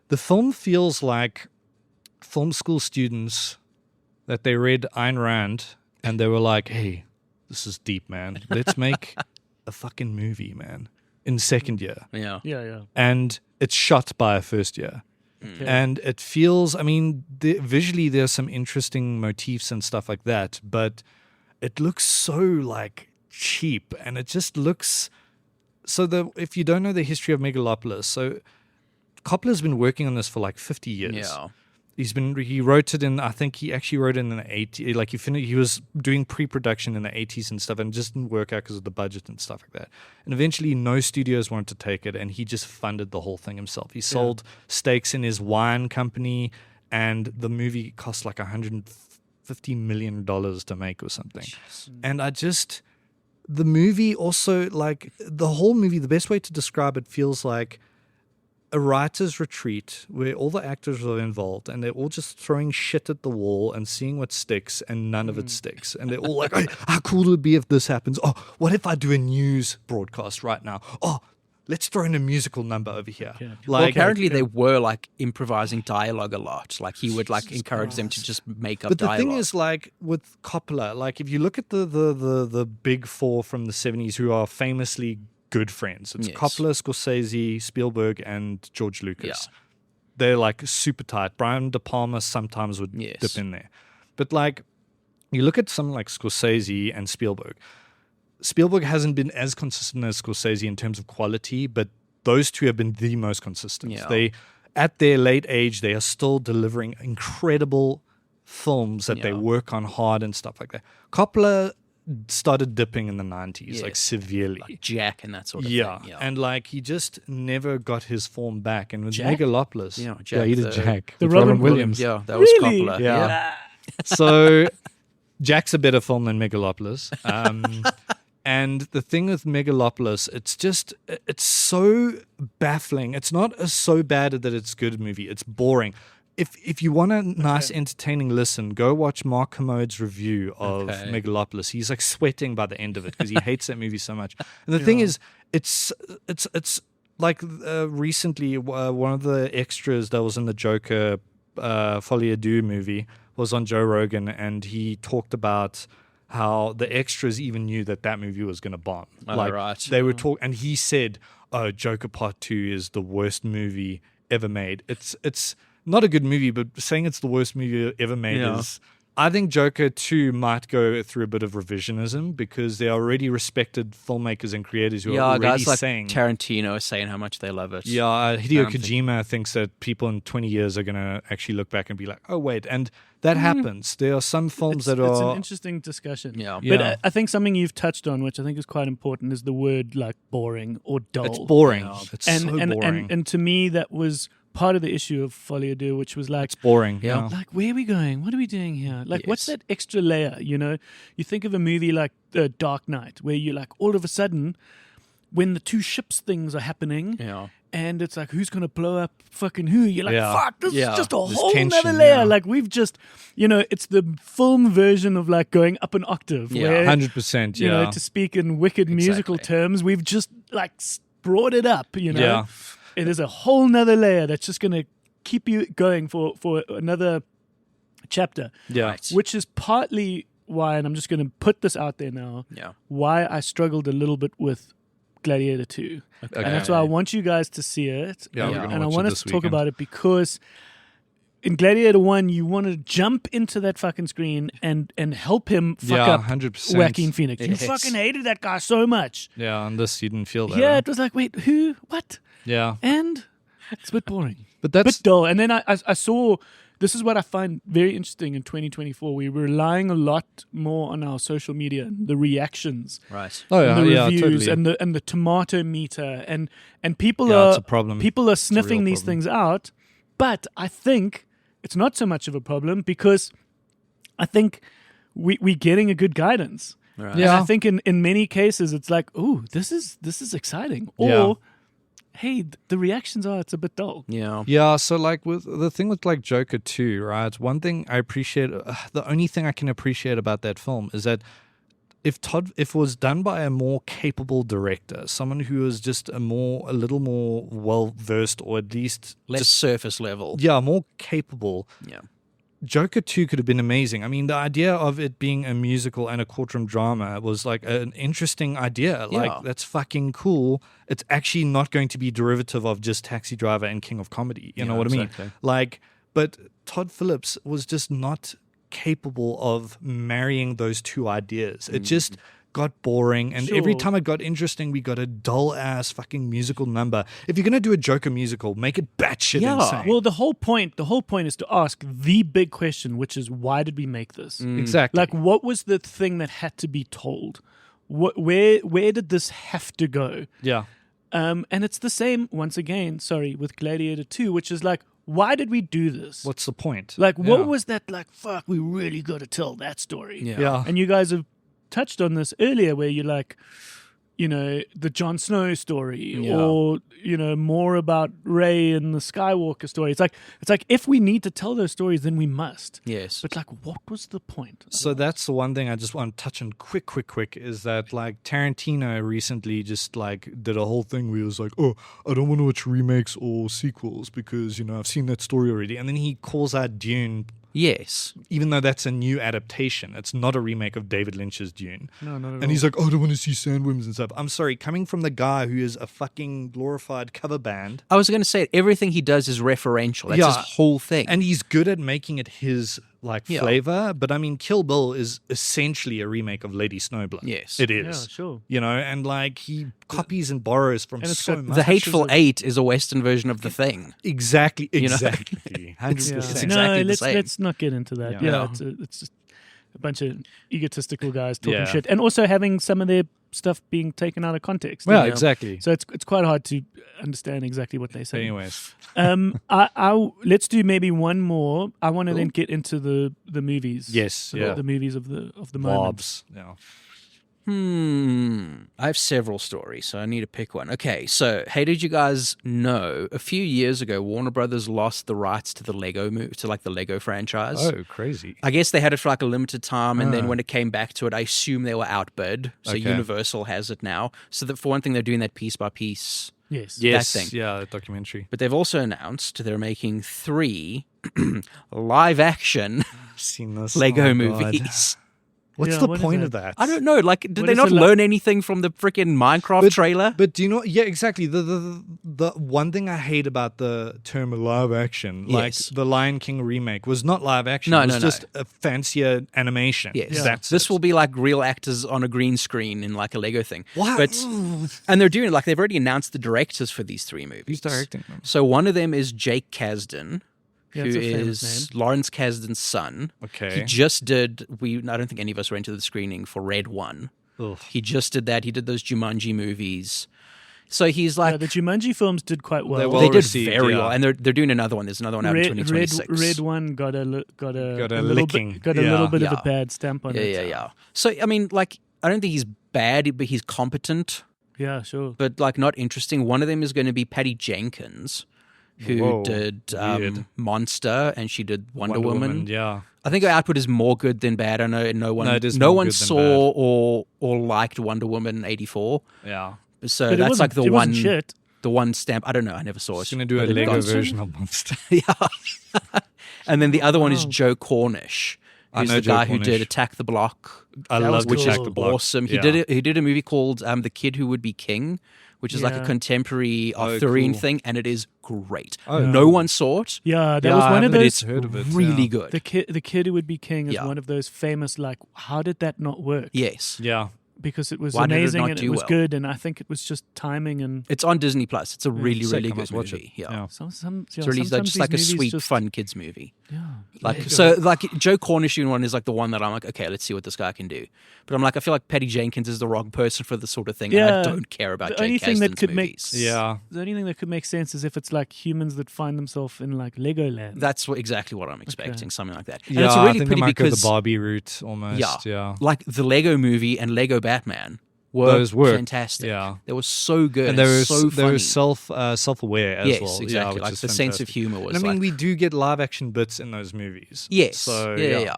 The film feels like film school students that they read Ayn Rand and they were like, hey, this is deep, man. Let's make a fucking movie, man, in second year. Yeah. Yeah. And it's shot by a first year. Okay. And it feels, I mean, visually there's some interesting motifs and stuff like that, but it looks so like cheap and it just looks so if you don't know the history of Megalopolis, so Coppola's been working on this for like 50 years. Yeah. He wrote it in, I think he actually wrote it in the 80s, like he was doing pre-production in the 80s and stuff and it just didn't work out because of the budget and stuff like that. And eventually no studios wanted to take it and he just funded the whole thing himself. He sold stakes in his wine company and the movie cost like $150 million to make or something. And the movie also, like the whole movie, the best way to describe it feels like a writer's retreat where all the actors are involved and they're all just throwing shit at the wall and seeing what sticks, and none of it sticks. And they're all like, hey, how cool would it be if this happens? Oh, what if I do a news broadcast right now? Oh, let's throw in a musical number over here. Okay. Well, apparently they were like improvising dialogue a lot. Like he would like encourage them to just make up dialogue. But the thing is, like with Coppola, like if you look at the big four from the 70s who are famously good friends, it's Coppola, Scorsese, Spielberg, and George Lucas. Yeah. They're like super tight. Brian De Palma sometimes would dip in there. But like you look at someone like Scorsese and Spielberg. Spielberg hasn't been as consistent as Scorsese in terms of quality, but those two have been the most consistent. Yeah. They, at their late age, they are still delivering incredible films that they work on hard and stuff like that. Coppola started dipping in the 90s, like severely. Like Jack and that sort of thing. Yeah. And like he just never got his form back. And with Jack? Megalopolis, Jack, he did Jack. The with Robin Williams. Yeah, that was Really? Coppola. Yeah. So Jack's a better film than Megalopolis. And the thing with Megalopolis, it's so baffling. It's not so bad that it's a good movie. It's boring. If you want a nice, entertaining listen, go watch Mark Commode's review of Megalopolis. He's like sweating by the end of it because he hates that movie so much. And the thing is, it's like recently one of the extras that was in the Joker Folie à Deux movie was on Joe Rogan, and he talked about how the extras even knew that movie was going to bomb. Right. They were talking, and he said, "Oh, Joker Part 2 is the worst movie ever made." It's not a good movie, but saying it's the worst movie ever made is. I think Joker 2 might go through a bit of revisionism because there are already respected filmmakers and creators who are already guys like saying Tarantino is saying how much they love it. Yeah, Hideo Kojima thinks that people in 20 years are going to actually look back and be like, oh, wait. And that happens. There are some films It's that are... an interesting discussion. Yeah. But I think something you've touched on, which I think is quite important, is the word like boring or dull. It's boring. Yeah. It's so boring. And to me, that was part of the issue of Folie à Deux, which was like, It's boring. Yeah. like, where are we going? What are we doing here? Like, what's that extra layer? You know, you think of a movie like Dark Knight, where you like all of a sudden, when the two ships things are happening, and it's like, who's going to blow up fucking who? You're like, fuck, this is just a whole tension, nother layer. Like, we've just, you know, it's the film version of like going up an octave. Yeah, where, 100%, you know, to speak in wicked musical terms, we've just like brought it up, you know. Yeah. It is a whole nother layer that's just going to keep you going for another chapter. Yeah. Right. Which is partly why, and I'm just going to put this out there now, why I struggled a little bit with Gladiator 2. Okay. And that's why I want you guys to see it. Yeah, we're gonna and I watch want it us to this talk weekend. about it because in Gladiator 1, you want to jump into that fucking screen and help him fuck up 100%. Joaquin Phoenix. You Yes. fucking hated that guy so much. Yeah, on this you didn't feel that. Yeah, huh? it was like, wait, who? What? Yeah. And it's a bit boring. But that's... Bit dull. And then I saw, this is what I find very interesting in 2024. We're relying a lot more on our social media and the reactions, Right. Oh, yeah, and the yeah, reviews, totally. and the tomato meter, and people Yeah, are it's a problem. People are It's a real sniffing these problem. things out. But I think it's not so much of a problem because I think we're getting a good guidance. Right. And Yeah. I think in many cases it's like, oh, this is exciting, or Yeah. hey, the reactions are it's a bit dull. Yeah. Yeah, so like with the thing with like Joker 2, right? One thing I appreciate, the only thing I can appreciate about that film is that if it was done by a more capable director, someone who is just a little more well versed, or at least Less surface level. more capable, Yeah. Joker 2 could have been amazing. I mean, the idea of it being a musical and a courtroom drama was like an interesting idea. Like, Yeah. that's fucking cool. It's actually not going to be derivative of just Taxi Driver and King of Comedy. You know what I exactly. mean? Like, but Todd Phillips was just not capable of marrying those two ideas. It just got boring, and every Sure. time it got interesting, we got a dull ass fucking musical number. If you're gonna do a Joker musical, make it batshit insane. Well, the whole point is to ask the big question, which is why did we make this? Exactly. Like, what was the thing that had to be told? Where did this have to go? Yeah. And it's the same once again. Sorry, with Gladiator 2, which is like, why did we do this? What's the point? Like, what Yeah. was that? Like, fuck, we really got to tell that story. Yeah. Yeah. And you guys have touched on this earlier, where you're like, the Jon Snow story, Yeah. or more about Rey and the Skywalker story. It's like if we need to tell those stories, then we must. Yes. But like, what was the point? So that's the one thing I just want to touch on quick is that like Tarantino recently just like did a whole thing where he was like, oh, I don't want to watch remakes or sequels because, I've seen that story already. And then he calls out Dune, Yes. even though that's a new adaptation. It's not a remake of David Lynch's Dune. No, not at And all. he's like, oh, I don't want to see sandworms and stuff. I'm sorry, coming from the guy who is a fucking glorified cover band. I was going to say everything he does is referential. That's Yeah. his whole thing. And he's good at making it his Yeah. flavor. But I mean, Kill Bill is essentially a remake of Lady Snowblood. Yes. It Yeah, is. sure. And like he copies and borrows from And it's so got much. the Hateful touches of- Eight is a Western version of The Thing. Exactly. know? 100%. Yeah. It's No, exactly the same. let's not get into that. Yeah. Yeah, it's just a bunch of egotistical guys talking Yeah. shit, and also having some of their stuff being taken out of context. Well, Yeah. exactly. So it's quite hard to understand exactly what they say. Anyways, Let's do maybe one more. I want to then get into the movies. yes, the, yeah. the movies of the moment. Bobs. Yeah. I have several stories, so I need to pick one. Okay, so hey, did you guys know a few years ago Warner Brothers lost the rights to the Lego the Lego franchise? Oh, crazy. I guess they had it for like a limited time, and then when it came back to it, I assume they were outbid. So Okay. Universal has it now. So that for one thing, they're doing that piece by piece. Yes. Yes. thing. Yeah, that documentary. But they've also announced they're making 3 live-action Seen this. Lego Oh, God. movies. What's Yeah, the what is point that? of that? I don't know. Like, did What they is not it like- learn anything from the freaking Minecraft trailer? But do you know? Yeah, exactly. The one thing I hate about the term live action, like Yes. the Lion King remake, was not live action. No, it was no, no. just a fancier animation. Yes, Yeah. That's this it. will be like real actors on a green screen in like a Lego thing. What? But and they're doing it like they've already announced the directors for these 3 movies. Who's directing them? So one of them is Jake Kasdan, Yeah, who it's a famous is Lawrence Kasdan's son. Okay. He just did. I don't think any of us went to the screening for Red One. Ugh. He just did that. He did those Jumanji movies. So he's like, Yeah, the Jumanji films did quite well. They're well they did received, very yeah. well, and they're doing another one. There's another one out in Red 2026. one got a Got a little licking. bit, got a Yeah. little bit of Yeah. a bad stamp on Yeah, it. yeah. So I mean, like, I don't think he's bad, but he's competent, Yeah, sure. but like not interesting. One of them is going to be Patty Jenkins, who Whoa, did weird. Monster, and she did Wonder Woman. Yeah. I think her output is more good than bad. I know no one, No, it is no more one good than saw or liked Wonder Woman 84. Yeah. So But it that's wasn't- like the it one, wasn't shit. the one stamp. I don't know. I never saw it. Just gonna do a But it Lego got- version of Monster. Yeah. And then the other one is Wow. Joe Cornish, I who's know the Joe guy who Cornish. did Attack the Block. I That was love cool. Attack the Block. Awesome. He Yeah. did it. He did a movie called The Kid Who Would Be King, which is like a Yeah. contemporary Oh, Arthurian cool. thing, and it is great. Oh. No one saw it. Yeah, that Yeah, was I one of haven't those. heard of it. Really yeah. good. The kid who would be king is Yeah. one of those famous. Like, how did that not work? Yes. Yeah. Because it was Why did it amazing not and it do was well? good, and I think it was just timing and It's on Disney Plus. It's a really, Sick, really I good must watch movie. it. Yeah. Yeah. It's really sometimes just like a these movies sweet, just- fun kids movie. Yeah, Like Lego. so, like Joe Cornish one is like the one that I'm like, okay, let's see what this guy can do. But I'm like, I feel like Patty Jenkins is the wrong person for the sort of thing. And I Yeah. don't care about The Jake only thing that Kasdan's could make- movies. Yeah. The only thing that could make sense is if it's like humans that find themselves in like Legoland. That's exactly what I'm expecting, something like that. And Yeah, it's I really think pretty they might go because the Barbie route almost. Yeah. Yeah. like the Lego movie and Lego Batman were Those worked, fantastic. yeah. They were so good And they were so they were funny. self-aware as Yes, well. exactly. Yeah, which Like is the sense of fantastic. humor was And I mean, like, we do get live action bits in those movies. yes, So yeah.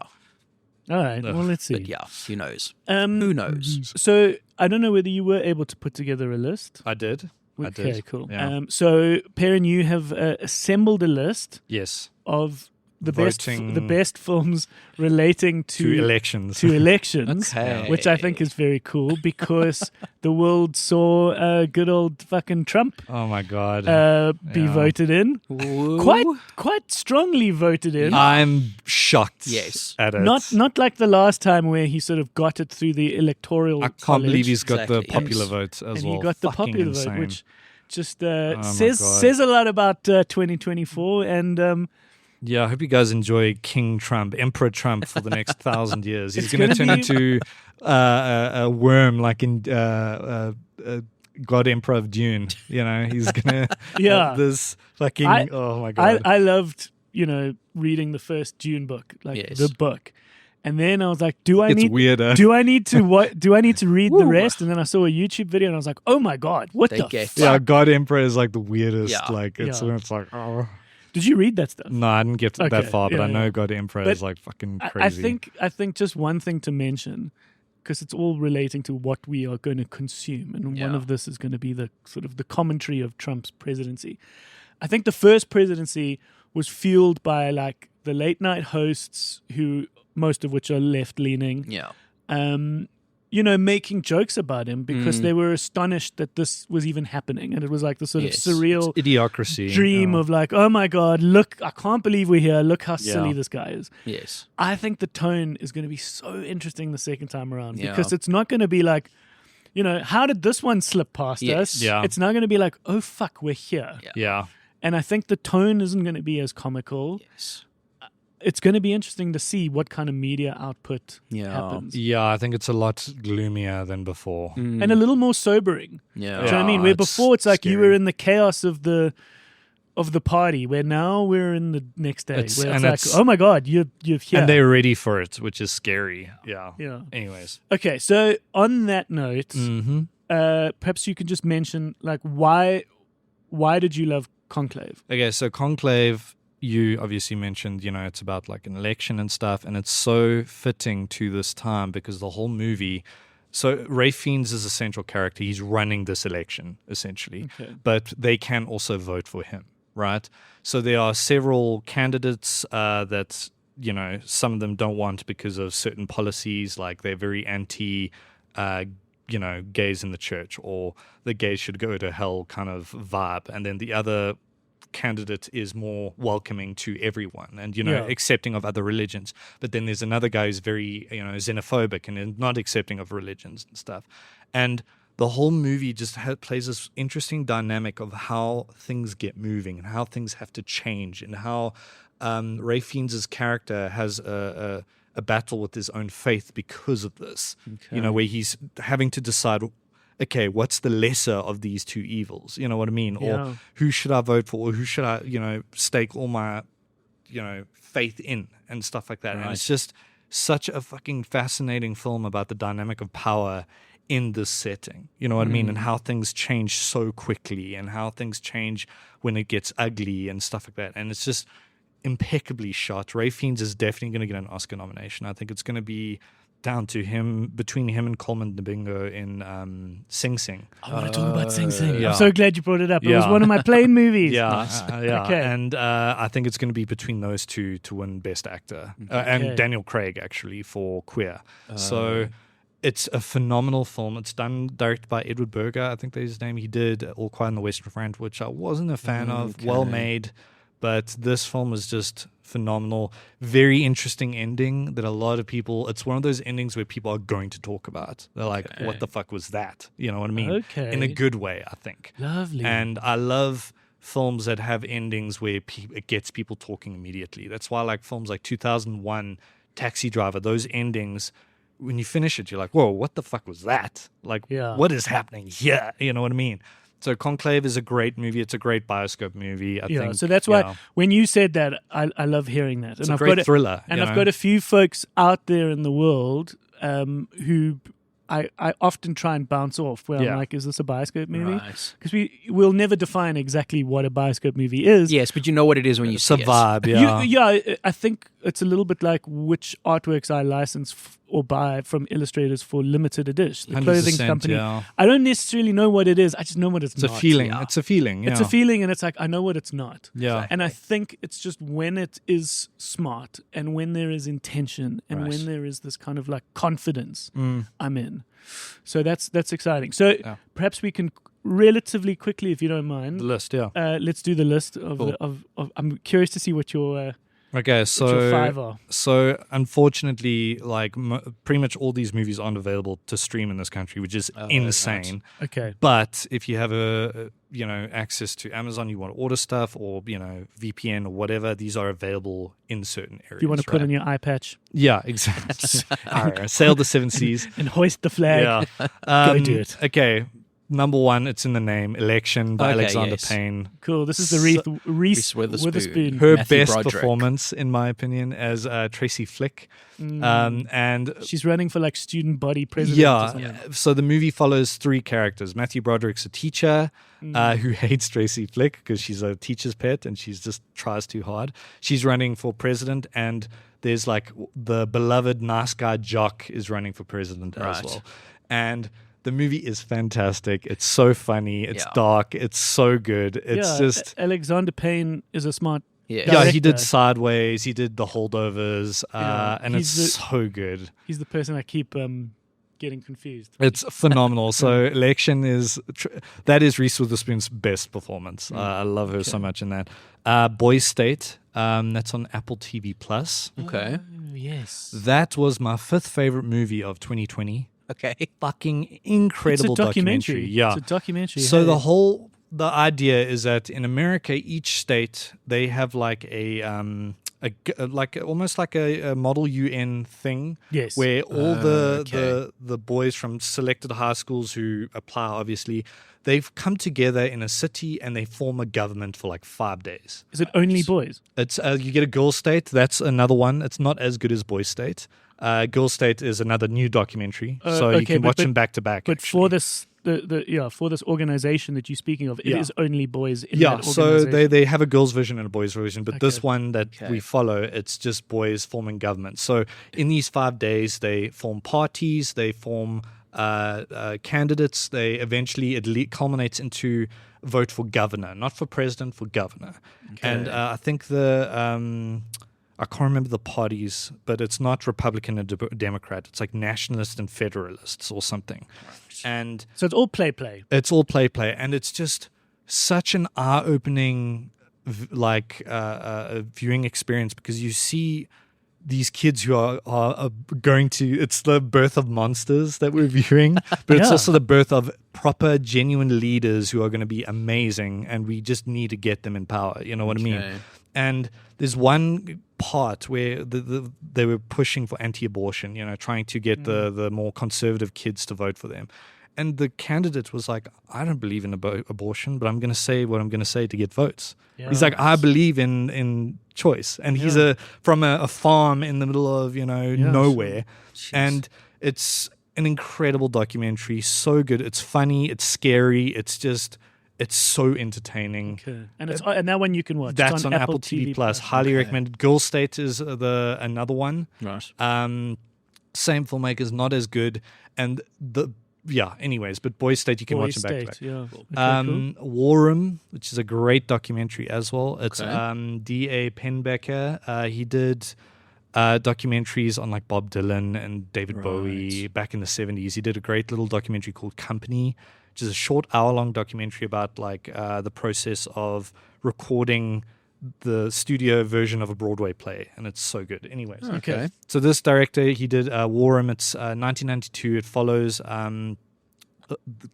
All right. Well, let's see. But yeah, who knows? Um, Who knows? So I don't know whether you were able to put together a list. I did. I Okay, did. cool. Yeah. So Perrin, you have assembled a list Yes. of the Voting- best films relating To elections. to elections, Okay. which I think is very cool because the world saw good old fucking Trump Oh my god. be Yeah. voted in, quite strongly voted in. I'm shocked. Yes. At it. Not like the last time where he sort of got it through the electoral. I can't college, believe he's got the Exactly. popular Yes. vote as and well. he got the Fucking popular insane. vote, which just my says God. a lot about 2024. And Yeah, I hope you guys enjoy King Trump, Emperor Trump, for the next 1,000 years. He's It's going to turn gonna into a worm like in God Emperor of Dune. You know, he's going to Yeah. have this fucking. Oh my I god! loved reading the first Dune book, like Yes. the book. And then I was like, do I It's need weirder. Do I need to read the rest? And then I saw a YouTube video and I was like, oh my God, what They the get- fuck? Yeah, God Emperor is like the weirdest. Yeah. Like it's Yeah. it's like oh Did you read that stuff? no, I didn't get that Okay, far, but yeah, I know yeah. God Emperor But is like fucking I crazy. I think just one thing to mention, because it's all relating to what we are going to consume, and one Yeah. of this is going to be the sort of the commentary of Trump's presidency. I think the first presidency was fueled by like the late night hosts, who most of which are left leaning. Yeah. Making jokes about him because they were astonished that this was even happening, and it was like the sort Yes. of surreal Idiocracy. dream of like, oh my God, look, I can't believe we're here. Look how silly Yeah. this guy is. Yes. I think the tone is going to be so interesting the second time around Yeah. because it's not going to be like, how did this one slip past Yes. us? Yeah. It's now going to be like, oh fuck, we're here. Yeah. Yeah. And I think the tone isn't going to be as comical. Yes. It's going to be interesting to see what kind of media output Yeah. happens. Yeah, I think it's a lot gloomier than before. And a little more sobering. Yeah. Do you know what I mean? Where it's before it's like you scary. were in the chaos of the party, where now we're in the next day. It's- Where and it's like, it's- oh my God, you're here. And they're ready for it, which is scary. Yeah. Yeah. Anyways. Okay, so on that note, Mm-hmm. perhaps you could just mention like why did you love Conclave? Okay, so Conclave, you obviously mentioned, it's about like an election and stuff, and it's so fitting to this time because the whole movie. So Ray Fiennes is a central character. He's running this election essentially, Okay. but they can also vote for him, right? So there are several candidates that some of them don't want because of certain policies, like they're very anti. Gays in the church, or the gays should go to hell kind of vibe. And then the other candidate is more welcoming to everyone and, Yeah. accepting of other religions. But then there's another guy who's very, xenophobic and not accepting of religions and stuff. And the whole movie just plays this interesting dynamic of how things get moving and how things have to change and how Ray Fiennes' character has a battle with his own faith because of this, where he's having to decide, okay, what's the lesser of these two evils? You know what I mean? Yeah. Or who should I vote for? Or who should I, stake all my, faith in and stuff like that. And it's just such a fucking fascinating film about the dynamic of power in this setting. You know what I mean? And how things change so quickly and how things change when it gets ugly and stuff like that. And it's just impeccably shot. Ray Fiennes is definitely going to get an Oscar nomination. I think it's going to be down to him, between him and Coleman Nabingo in Sing Sing. I want to talk about Sing Sing. yeah. I'm so glad you brought it up. It was Yeah. one of my plane movies. Yeah, yeah. Okay. And I think it's going to be between those two to win Best Actor. Okay. And Daniel Craig, actually, for Queer. So it's a phenomenal film. It's directed by Edward Berger, I think that's his name. He did All Quiet on the Western Front, which I wasn't a fan of. Well made. But this film is just phenomenal. Very interesting ending that a lot of people, it's one of those endings where people are going to talk about. They're like, what the fuck was that? You know what I mean? Okay. In a good way, I think. Lovely. And I love films that have endings where it gets people talking immediately. That's why I like films like 2001, Taxi Driver, those endings, when you finish it, you're like, whoa, what the fuck was that? Like, Yeah. what is happening here? You know what I mean? So Conclave is a great movie. It's a great bioscope movie, I think. So that's why when you said that, I love hearing that. It's a great thriller. And I've got a few folks out there in the world who I often try and bounce off where I'm like, is this a bioscope movie? Right. Because we'll never define exactly what a bioscope movie is. Yes, but you know what it is when you It's a see it. vibe, I think it's a little bit like which artworks I license or buy from illustrators for limited edition, the clothing 100%, company. yeah. I don't necessarily know what it is. I just know what it's It's a not. feeling. Yeah. It's a feeling. It's a feeling, and it's like I know what it's not. Yeah. And I think it's just when it is smart and when there is intention and Right. when there is this kind of like confidence, I'm in. So that's exciting. So perhaps we can relatively quickly, if you don't mind, The list, yeah. let's do the list of, Cool. of I'm curious to see what your Okay, your five so are. so unfortunately, like pretty much all these movies aren't available to stream in this country, which is insane. Okay. But if you have access to Amazon, you want to order stuff, or VPN or whatever, these are available in certain areas. If you want to put on your eye patch Yeah, exactly. Sail the seven seas. and hoist the flag, Yeah. go do it. Okay. number one, it's in the name, Election by Okay, Alexander yes. Payne. Cool. This is the Reese Witherspoon. Her Matthew best Broderick. performance, in my opinion, as Tracy Flick. And She's running for like student body president. Or yeah, something. so the movie follows three characters. Matthew Broderick's a teacher who hates Tracy Flick because she's a teacher's pet and she's just tries too hard. She's running for president, and there's like the beloved nice guy Jock is running for president as Right. well. And the movie is fantastic. It's so funny. It's Yeah. dark. It's so good. It's Yeah, just... Alexander Payne is a smart. Yeah. Yeah, he did director. Sideways. He did The Holdovers. Yeah, And it's he's so good. He's the person I keep getting confused. It's phenomenal. So Election that is Reese Witherspoon's best performance. I love her so much in that. Boys State, that's on Apple TV Plus. Okay. Oh, yes. That was my fifth favorite movie of 2020. Okay. Fucking incredible It's a documentary. Yeah. It's a documentary. So hey. the idea is that in America, each state they have like almost like a model UN thing. Yes. Where all okay. the boys from selected high schools who apply, obviously, they've come together in a city and they form a government for like 5 days. Is it only boys? It's you get a girl state. That's another one. It's not as good as boy state. Girl State is another new documentary, so you okay, can watch but- them back to back. But actually. for this, for this organization that you're speaking of, it is only boys. In Yeah, that so organization. they have a girls' version and a boys' version, but this Okay. one that we follow, it's just boys forming government. So in these 5 days, they form parties, they form candidates. They eventually it culminates into vote for governor, not for president, for governor. And I think I can't remember the parties, but it's not Republican and Democrat. It's like Nationalist and Federalists or something. And So it's all play. it's all play, and it's just such an eye-opening viewing experience because you see these kids who are going to... It's the birth of monsters that we're viewing, but it's Yeah. also the birth of proper, genuine leaders who are going to be amazing, and we just need to get them in power. You know what I mean? And there's one part where they were pushing for anti-abortion, trying to get the more conservative kids to vote for them. And the candidate was like, I don't believe in abortion, but I'm going to say what I'm going to say to get votes. Yeah. He's like, I believe in choice. And he's from a farm in the middle of, nowhere. And it's an incredible documentary. So good. It's funny. It's scary. It's so entertaining. Okay. And it's and that one you can watch. That's It's on Apple TV Plus. Highly recommended. Girl State is another one. Right. Same filmmakers, not as good. And anyways, but Boys State you can watch them back to back. Yeah. Okay, cool. War Room, which is a great documentary as well. It's D.A. Penbecker. He did documentaries on like Bob Dylan and David Bowie back in the 70s. He did a great little documentary called Company, which is a short hour-long documentary about like the process of recording the studio version of a Broadway play, and it's so good. Anyways, Okay. so this director, he did War Room. It's 1992. It follows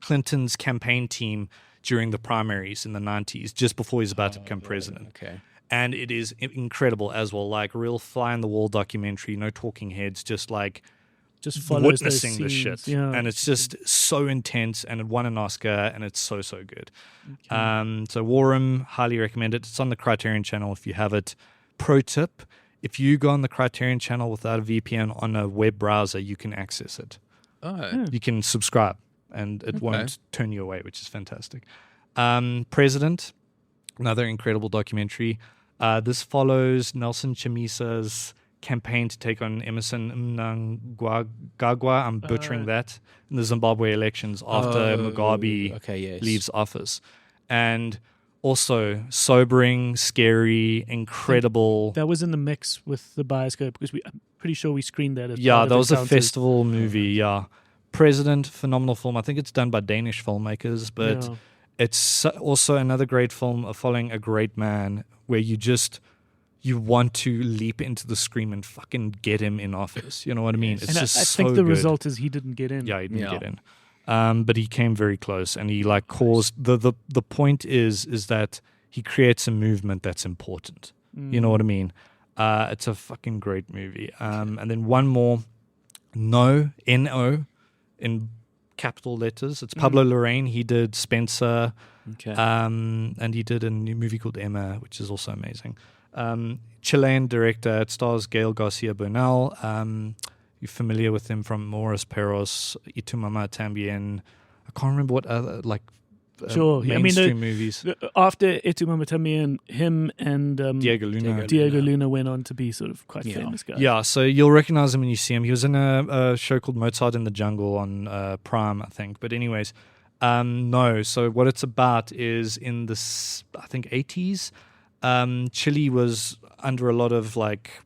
Clinton's campaign team during the primaries in the 90s, just before he's about to become president. Okay. And it is incredible as well, like real fly-on-the-wall documentary, no talking heads, just like Just follows witnessing those the scenes. shit. Yeah. And it's just so intense, and it won an Oscar, and it's so good. So War Room, highly recommend it. It's on the Criterion channel if you have it. Pro tip, if you go on the Criterion channel without a VPN on a web browser, you can access it. Oh. You can subscribe, and it won't turn you away, which is fantastic. President, another incredible documentary. This follows Nelson Chamisa's campaign to take on Emerson Mnangagwa. I'm butchering that, in the Zimbabwe elections after Mugabe leaves office. And also sobering, scary, incredible. That was in the mix with the Bioscope because I'm pretty sure we screened that. That was a festival movie, yeah. President, phenomenal film. I think it's done by Danish filmmakers, but it's also another great film following a great man where you want to leap into the screen and fucking get him in office. You know what I mean? It's and just I so think the good. result is he didn't get in. Yeah, he didn't get in. But he came very close, and he like caused the point is that he creates a movement that's important. You know what I mean? It's a fucking great movie. And then one more, No, N-O, in capital letters. It's Pablo Larraín. He did Spencer, Okay. and he did a new movie called Emma, which is also amazing. Chilean director. It stars Gael Garcia Bernal. You're familiar with him from Morris Perros, Y Tu Mamá También. I can't remember what other Sure. I mean, mainstream movies. After Y Tu Mamá También, him and Diego Luna. Diego Luna went on to be sort of quite famous guys. Yeah, so you'll recognize him when you see him. He was in a show called Mozart in the Jungle on Prime, I think. But anyways, no. So what it's about is in the, I think, 80s, Chile was under a lot of like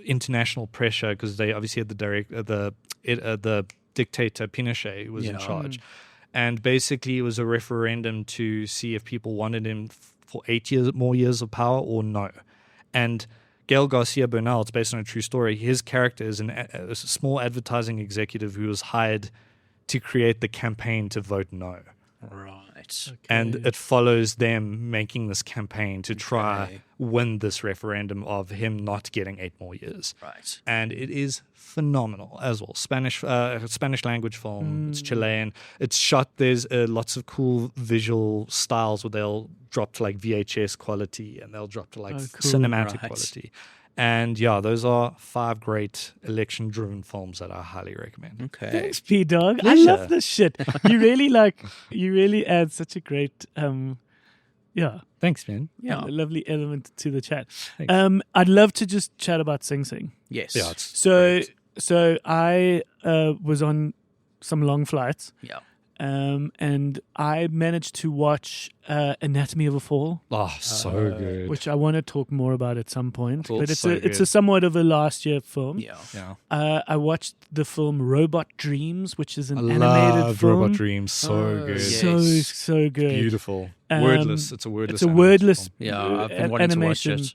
international pressure because they obviously had the dictator Pinochet who was in charge. And basically, it was a referendum to see if people wanted him for 8 more years of power or no. And Gael Garcia Bernal, it's based on a true story. His character is a small advertising executive who was hired to create the campaign to vote no. Right. Okay. And it follows them making this campaign to try win this referendum of him not getting 8 more years. Right. And it is phenomenal as well. Spanish language film. It's Chilean. It's shot. There's lots of cool visual styles where they'll drop to like VHS quality and they'll drop to like cinematic quality. And yeah, those are 5 great election-driven films that I highly recommend. Okay. Thanks, P-Dog. I love this shit. You really add such a great, Thanks, man. Yeah. a lovely element to the chat. Thanks. I'd love to just chat about Sing Sing. Yes. Yeah, it's So I was on some long flights. Yeah. And I managed to watch Anatomy of a Fall, so good. which I want to talk more about at some point. Cool. But it's So it's good. a somewhat of a last year film. Yeah. I watched the film Robot Dreams, which is an I animated love film. Robot Dreams. So good. yeah. So good. Beautiful. Um, Wordless. It's a wordless. It's a wordless Yeah, I've been wanting to watch animation,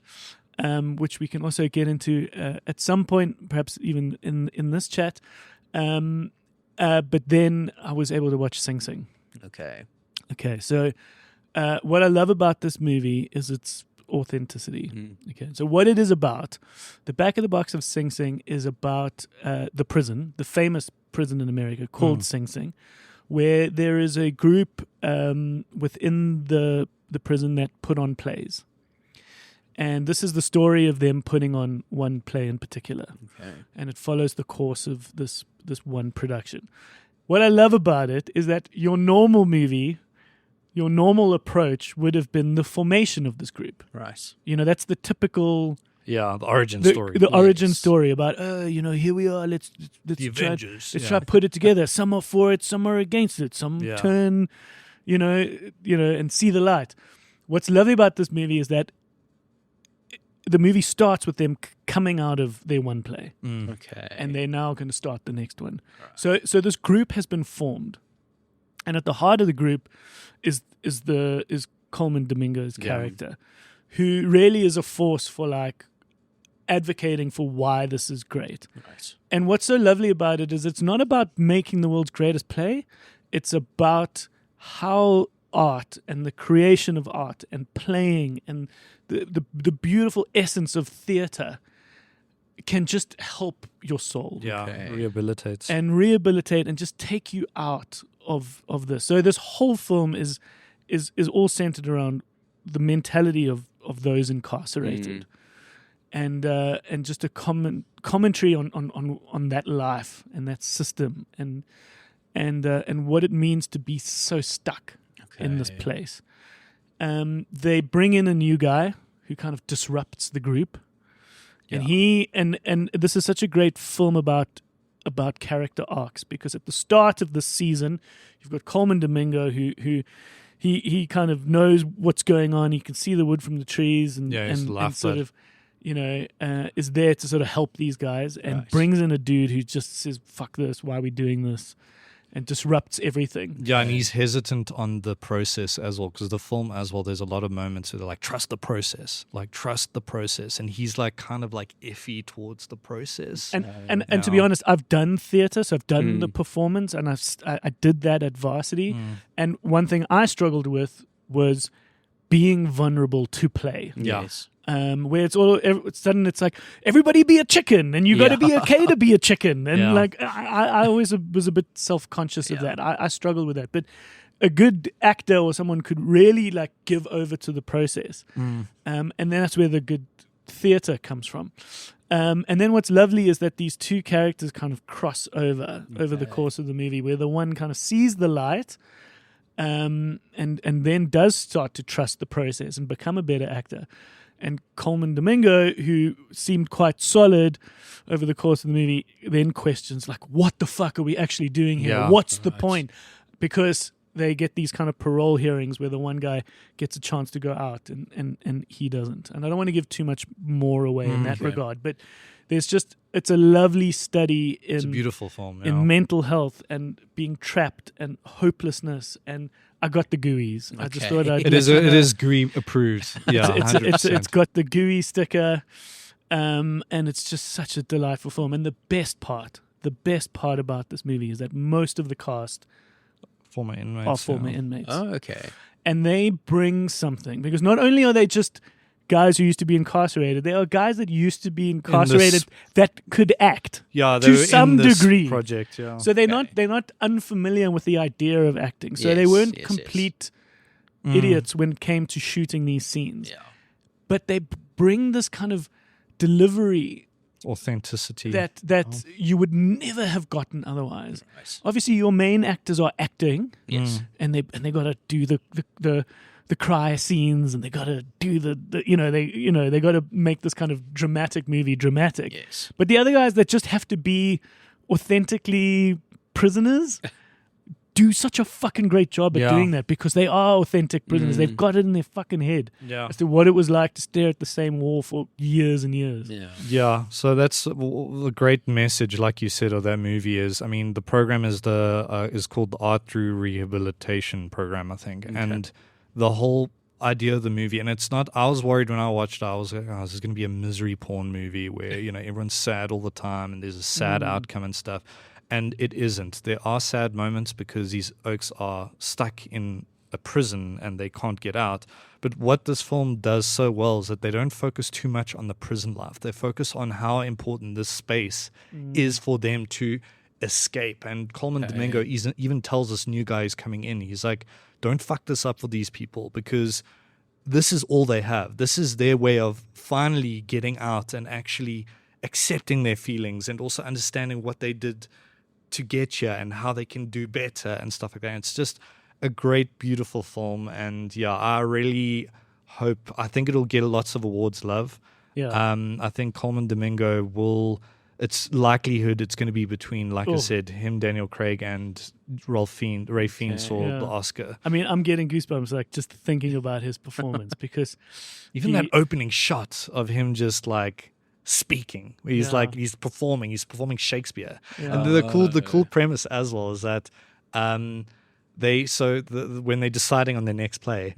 it. which we can also get into at some point, perhaps even in this chat. But then I was able to watch Sing Sing. Okay, so what I love about this movie is its authenticity. Okay, so what it is about, the back of the box of Sing Sing is about the prison, the famous prison in America called Sing Sing, where there is a group within the prison that put on plays. And this is the story of them putting on one play in particular. Okay. And it follows the course of this one production. What I love about it is that your normal movie, your normal approach would have been the formation of this group. Right. You know, that's the typical Yeah, the origin story. the origin story about here we are. Let's The try, Avengers. let's try to put it together. Some are for it, some are against it. Some turn, and see the light. What's lovely about this movie is that the movie starts with them coming out of their one play, Okay. and they're now going to start the next one. Right. So this group has been formed, and at the heart of the group is Coleman Domingo's character, who really is a force for like advocating for why this is great. Right. And what's so lovely about it is it's not about making the world's greatest play; it's about how art and the creation of art and playing and the beautiful essence of theater can just help your soul. Rehabilitates. And just take you out of this. So this whole film is all centered around the mentality of those incarcerated. And just a commentary on that life and that system and what it means to be so stuck in this place. They bring in a new guy who kind of disrupts the group, and he and this is such a great film about character arcs, because at the start of the season, you've got Coleman Domingo who he kind of knows what's going on. He can see the wood from the trees and sort of is there to sort of help these guys, and brings in a dude who just says, "Fuck this! Why are we doing this?" and disrupts everything. Yeah, and he's hesitant on the process as well, because the film as well, there's a lot of moments where they're like, trust the process, and he's like kind of like iffy towards the process. And to be honest, I've done theatre, so I've done the performance, and I did that at Varsity, and one thing I struggled with was being vulnerable to play. Yes. where sudden it's like everybody be a chicken, and you got to be okay to be a chicken, and like I always was a bit self-conscious of that. I struggled with that, but a good actor or someone could really like give over to the process, and then that's where the good theatre comes from. And then what's lovely is that these two characters kind of cross over the course of the movie, where the one kind of sees the light, and then does start to trust the process and become a better actor. And Coleman Domingo, who seemed quite solid over the course of the movie, then questions like, what the fuck are we actually doing here? Yeah, What's the point? Because they get these kind of parole hearings where the one guy gets a chance to go out and he doesn't. And I don't want to give too much more away in that regard, but it's a lovely study It's a beautiful film. in mental health and being trapped and hopelessness, and I got the GUIs. I just thought It is Graeme approved. Yeah, it's got the GUI sticker, and it's just such a delightful film. And the best part about this movie is that most of the cast former inmates. are former inmates. Oh, okay. And they bring something, because not only are they just guys who used to be incarcerated, they are guys that used to be incarcerated that could act to some degree. Project, yeah. So they're not unfamiliar with the idea of acting. So they weren't complete idiots when it came to shooting these scenes. Yeah. But they bring this kind of delivery Authenticity that you would never have gotten otherwise. Right. Obviously, your main actors are acting, Yes. and they got to do the cry scenes, and they got to do they got to make this kind of dramatic movie dramatic. Yes. But the other guys that just have to be authentically prisoners do such a fucking great job at doing that, because they are authentic prisoners. They've got it in their fucking head as to what it was like to stare at the same wall for years and years. Yeah. Yeah, so that's the great message, like you said, of that movie is, I mean, the program is called the Art Through Rehabilitation Program, I think, and the whole idea of the movie, and it's not, I was worried when I watched it, I was like, this is going to be a misery porn movie where, everyone's sad all the time and there's a sad outcome and stuff. And it isn't. There are sad moments because these oaks are stuck in a prison and they can't get out. But what this film does so well is that they don't focus too much on the prison life. They focus on how important this space is for them to escape. And Coleman Domingo even tells this new guy who's coming in, he's like, don't fuck this up for these people, because this is all they have. This is their way of finally getting out and actually accepting their feelings and also understanding what they did to get here and how they can do better and stuff like that. It's just a great, beautiful film, and I really I think it'll get lots of awards love. I think Coleman Domingo will, it's likelihood it's going to be between, like I said, him, Daniel Craig, and Ralph Fiennes for the Oscar. I mean, I'm getting goosebumps like just thinking about his performance, because even that opening shot of him just like speaking, he's like he's performing Shakespeare. And the cool premise as well is that when they're deciding on their next play,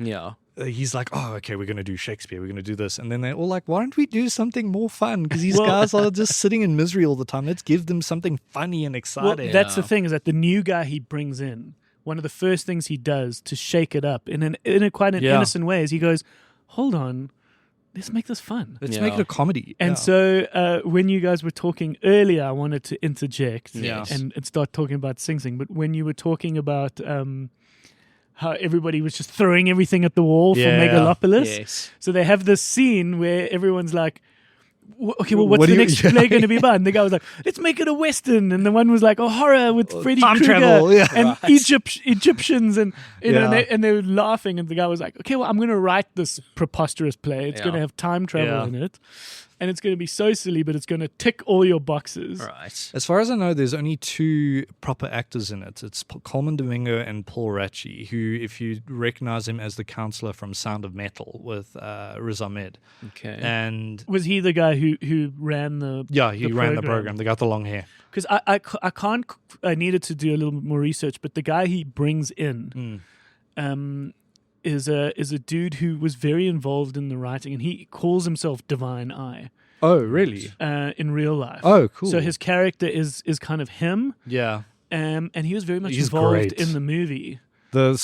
he's like, oh, okay, we're going to do Shakespeare, we're going to do this, and then they're all like, why don't we do something more fun, because these guys are just sitting in misery all the time, let's give them something funny and exciting. Well, that's the thing, is that the new guy he brings in, one of the first things he does to shake it up in a quite an innocent way is he goes, hold on, let's make this fun. Let's make it a comedy. And so when you guys were talking earlier, I wanted to interject and start talking about Sing Sing. But when you were talking about how everybody was just throwing everything at the wall for Megalopolis. So they have this scene where everyone's like, okay, well, what's the next play going to be about? And the guy was like, let's make it a Western. And the one was like a horror with Freddy Krueger and Egyptians. And and they were laughing. And the guy was like, okay, well, I'm going to write this preposterous play. It's going to have time travel in it. And it's going to be so silly, but it's going to tick all your boxes. Right. As far as I know, there's only two proper actors in it. It's Coleman Domingo and Paul Ratchie, who, if you recognize him as the counselor from Sound of Metal with Riz Ahmed. Okay. And was he the guy who ran the ran the program. They got the long hair. Because I needed to do a little bit more research, but the guy he brings in is a dude who was very involved in the writing, and he calls himself Divine Eye. Oh, really? In real life. Oh, cool. So his character is kind of him. Yeah. And he was very much involved in the movie. The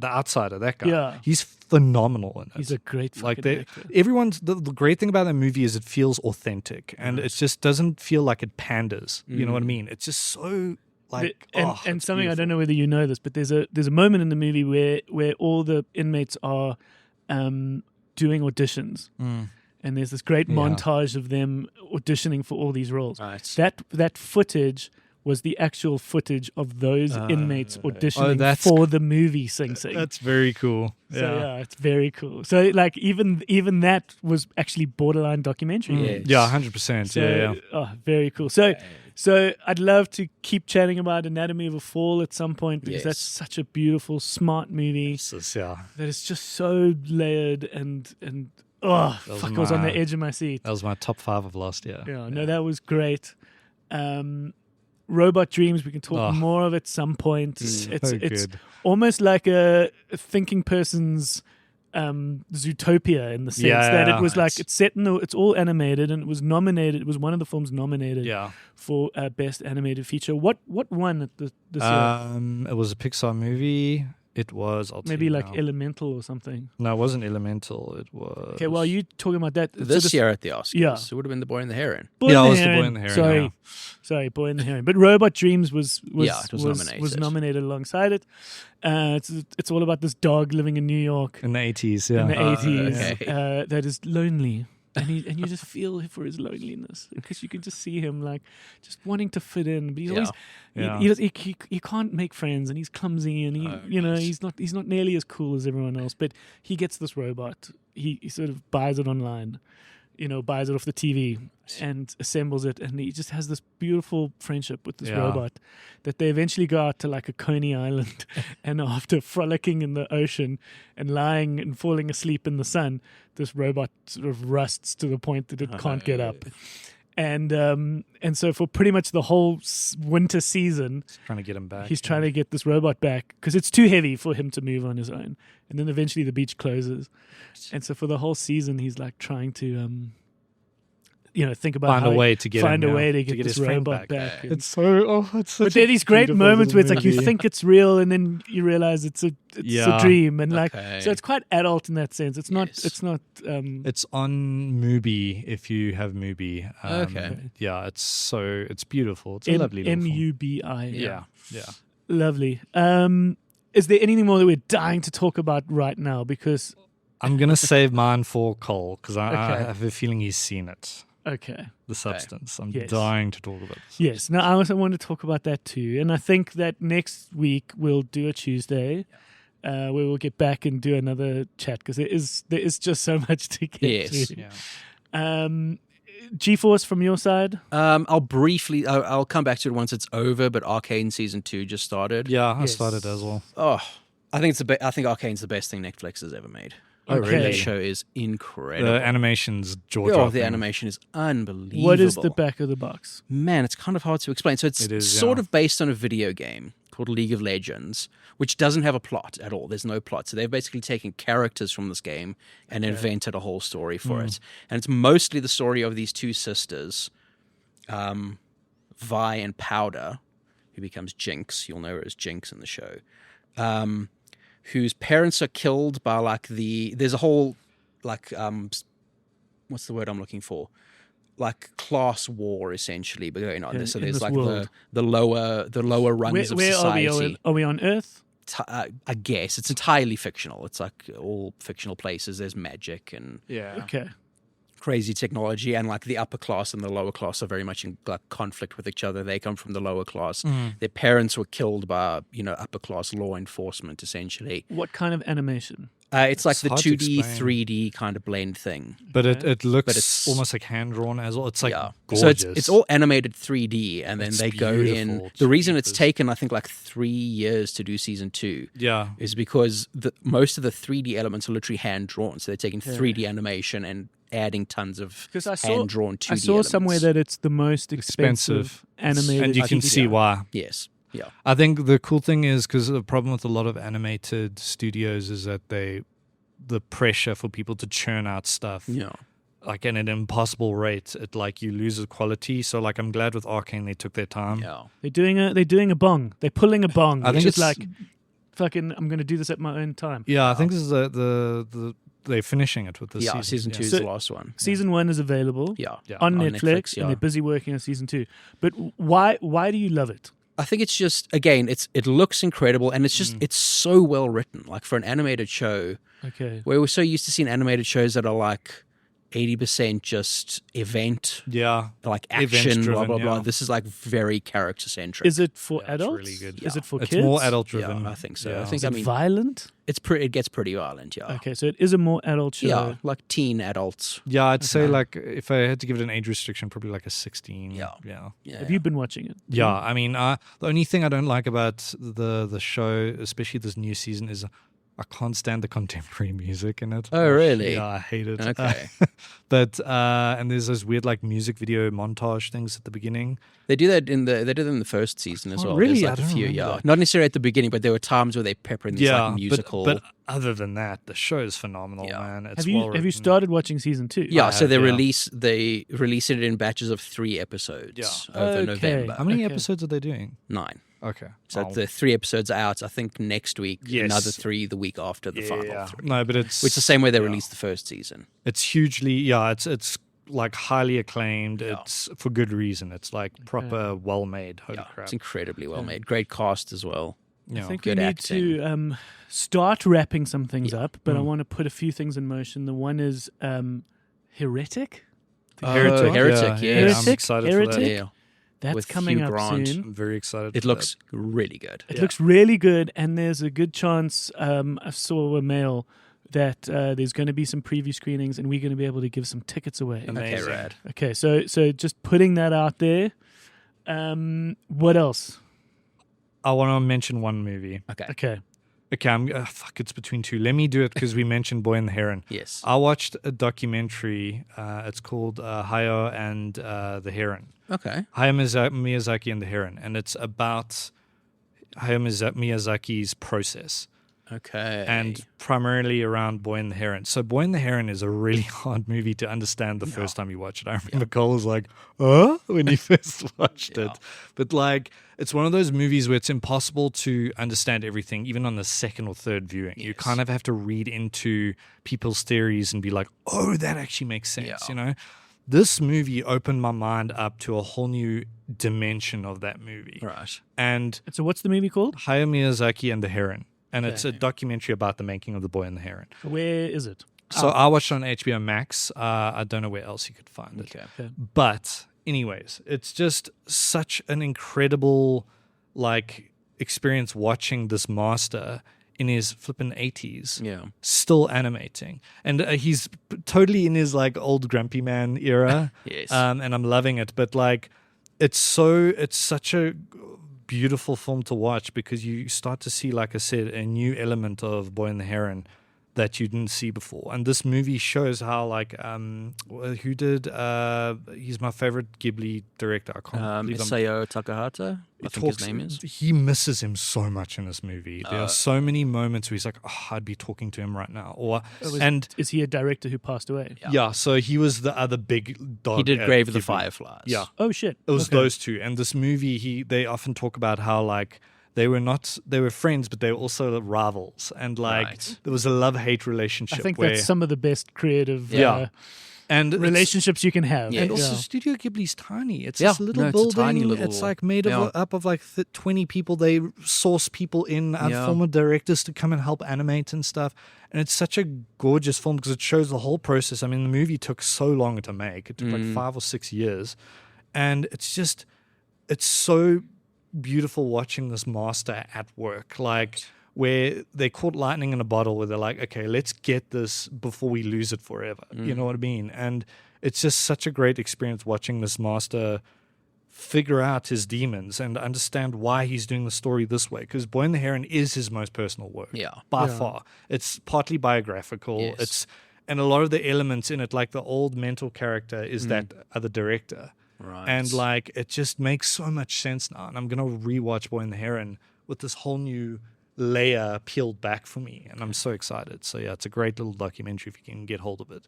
outsider, that guy. Yeah. He's phenomenal in it. He's a great fucking actor. Everyone's the great thing about that movie is it feels authentic, and it just doesn't feel like it panders. You know what I mean? It's just so like and it's something I beautiful. don't know whether you know this, but there's a moment in the movie where all the inmates are doing auditions. And there's this great montage of them auditioning for all these roles. Right. That footage was the actual footage of those inmates auditioning that's for the movie Sing Sing. That's very cool. So yeah, it's very cool. So like even that was actually borderline documentary. Yes. 100%. So, Yeah. Oh, very cool. So I'd love to keep chatting about Anatomy of a Fall at some point because that's such a beautiful, smart movie that is just so layered and I was on the edge of my seat. That was my top 5 of last year. Yeah, no, that was great. Robot Dreams, we can talk more of at some point. It's good. almost like a thinking person's Zootopia in the sense that it was like it's set in it's all animated and it was nominated. It was one of the films nominated for best animated feature. What won at this year? It was a Pixar movie. It was maybe like Elemental or something. No, it wasn't Elemental. It was okay. Well, you talking about that this year at the Oscars? Yeah, it would have been The Boy and the Heron. Boy it and was Heron. The Boy and the Heron. Sorry, Boy and the Heron. But Robot Dreams was nominated alongside it. It's all about this dog living in New York in the 80s. In the 80s, okay. that is lonely. And you just feel for his loneliness because you can just see him like just wanting to fit in, but he's always he can't make friends and he's clumsy and he's not nearly as cool as everyone else. But he gets this robot. He sort of buys it online, buys it off the TV and assembles it, and he just has this beautiful friendship with this robot that they eventually go out to like a Coney Island, and after frolicking in the ocean and lying and falling asleep in the sun, this robot sort of rusts to the point that it can't get up. And so for pretty much the whole winter season, he's trying to get him back. He's trying to get this robot back because it's too heavy for him to move on his own. And then eventually the beach closes, and so for the whole season he's like trying to think about find a way to get this robot back. It's so but there are these great moments where it's like you think it's real and then you realize it's a dream, and so it's quite adult in that sense. It's not it's on Mubi if you have Mubi. It's beautiful. It's a lovely little film. MUBI. Yeah. Lovely. Is there anything more that we're dying to talk about right now? Because I'm gonna save mine for Cole because I have a feeling he's seen it. Okay. The Substance. I'm dying to talk about this. Yes. Now, I also want to talk about that too. And I think that next week we'll do a Tuesday where we'll get back and do another chat because there is just so much to get through. Yeah. G-Force from your side? I'll come back to it once it's over, but Arcane Season 2 just started. Yeah, I started as well. Oh, I think Arcane's the best thing Netflix has ever made. Oh, really? That show is incredible. The animation's jaw-dropping. The animation is unbelievable. What is the back of the box? Man, it's kind of hard to explain. So it's sort of based on a video game called League of Legends, which doesn't have a plot at all. There's no plot. So they've basically taken characters from this game and invented a whole story for it. And it's mostly the story of these two sisters, Vi and Powder, who becomes Jinx. You'll know her as Jinx in the show. Whose parents are killed by there's a whole what's the word I'm looking for? Like class war essentially going on. So there's like the lower rungs of society. Are we on Earth? I guess it's entirely fictional. It's like all fictional places. There's magic and crazy technology, and like the upper class and the lower class are very much in like conflict with each other. They come from the lower class. Their parents were killed by upper class law enforcement essentially. What kind of animation? It's like the 2D, 3D kind of blend thing. But it looks it's almost like hand-drawn as well. It's like gorgeous. So it's all animated 3D, and then they go in. The reason it's taken, I think, like 3 years to do season 2 is because most of the 3D elements are literally hand-drawn. So they're taking 3D animation and adding tons of hand-drawn 2D elements. I saw somewhere that it's the most expensive animated. And you can see why. Yes. Yeah. I think the cool thing is because the problem with a lot of animated studios is that the pressure for people to churn out stuff like at an impossible rate, you lose the quality. So like I'm glad with Arcane they took their time. Yeah. They're doing a bong. They're pulling a bong. I think it's like fucking, I'm going to do this at my own time. Yeah, I think this is the they're finishing it with this Yeah, season. season 2 is So- the last one. Season 1 is available Yeah. on on Netflix, Netflix, and yeah. they're busy working on season 2. But why do you love it? I think it's just, again, it looks incredible, and it's just it's so well written. Like for an animated show, Okay. where we're so used to seeing animated shows that are like 80% just event, Yeah, like action, blah, Event-driven, blah, blah. yeah. This is like very character centric. Is it for Yeah, it's adults? really good. Is it for it's kids? more adult Yeah, driven. I think so. Yeah. I think, Is it violent? it gets pretty violent, yeah. Okay, so it is a more adult show. Yeah, like teen adults. Yeah, I'd say like if I had to give it an age restriction, probably like a 16. Yeah. yeah. Yeah. Have you been watching it? Yeah, I mean, the only thing I don't like about the show, especially this new season, is I can't stand the contemporary music in it. Oh, really? Yeah, I hate it. Okay. But and there's those weird like music video montage things at the beginning. They do that in the first season as Oh, well. really? There's like I a don't few, remember that. Not necessarily at the beginning, but there were times where they pepper in these like musical. But other than that, the show is phenomenal, Yeah. man. It's Have you well-written. started watching season 2? yeah, I so have, they yeah. release it in batches of 3 episodes Yeah. over Okay. November. How many Okay. episodes are they doing? 9. Okay. So Wow. the 3 episodes are out, I think, next week. Yes. Another 3 the week after the final Yeah. 3. No, but it's Which is the same way they yeah. released the first season. It's hugely it's like highly acclaimed. Yeah. It's for good reason. It's like proper well made. Holy Yeah, crap. it's incredibly well made. Great cast as well. Yeah. I think good we need acting. to start wrapping some things up, but I Mm. want to put a few things in motion. The one is Heretic. Heretic, Heretic, yeah. I'm Heretic, excited for Heretic. that. Yeah, That's with coming Hugh up Grant. soon. I'm very excited. it for looks really good. It Yeah. looks really good, and there's a good chance. I saw a mail that there's going to be some preview screenings, and we're going to be able to give some tickets away. Amazing. Okay, rad. Okay, so just putting that out there. What else? I want to mention one movie. Okay, Okay, it's between two. Let me do it because we mentioned Boy and the Heron. Yes. I watched a documentary. It's called Hayao and the Heron. Okay. Hayao Miyazaki and the Heron, and it's about Hayao Miyazaki's process. Okay. And primarily around Boy and the Heron. So Boy and the Heron is a really hard movie to understand the first time you watch it. I remember Cole was like, when he first watched it. But like, it's one of those movies where it's impossible to understand everything, even on the second or third viewing. You kind of have to read into people's theories and be like, oh, that actually makes sense, you know? This movie opened my mind up to a whole new dimension of that movie. Right. And so what's the movie called? Hayao Miyazaki and the Heron. And it's a documentary about the making of The Boy and the Heron. Where is it? So I watched it on HBO Max. I don't know where else you could find it. Okay. But anyways, it's just such an incredible like experience watching this master in his flippin' 80s. Yeah. Still animating. And he's totally in his like old grumpy man era. Yes. And I'm loving it. But like it's such a beautiful film to watch because you start to see, like I said, a new element of Boy and the Heron that you didn't see before. And this movie shows how like who did he's my favorite Ghibli director. I can't believe Isao Takahata, I think his name is. He misses him so much in this movie. There are so many moments where he's like, I'd be talking to him right now. Or Is he a director who passed away? yeah, so he was the other big dog. He did at Grave of the Ghibli. Fireflies. Yeah. Oh shit! It was Okay. those two. And this movie, they often talk about how like they were friends, but they were also rivals. And like Right. there was a love-hate I relationship. think where, that's some of the best creative and it's- relationships you can have. Yeah. And also, Yeah. Studio Ghibli's tiny. It's Yeah. this little No, it's a building. tiny little- It's like made up of like 20 people. They source people in, Yeah. former directors to come and help animate and stuff. And it's such a gorgeous film because it shows the whole process. I mean, the movie took so long to make. It took like 5 or 6 years. And it's so beautiful watching this master at work. Like, where they caught lightning in a bottle where they're like, okay, let's get this before we lose it forever. You know what I mean? And it's just such a great experience watching this master figure out his demons and understand why he's doing the story this way. Because Boy and the Heron is his most personal work. Yeah. By far. It's partly biographical. Yes. And a lot of the elements in it, like the old mental character is that other director. Right. And like it just makes so much sense now. And I'm gonna rewatch Boy and the Heron with this whole new layer peeled back for me, and I'm so excited. So yeah, it's a great little documentary if you can get hold of it.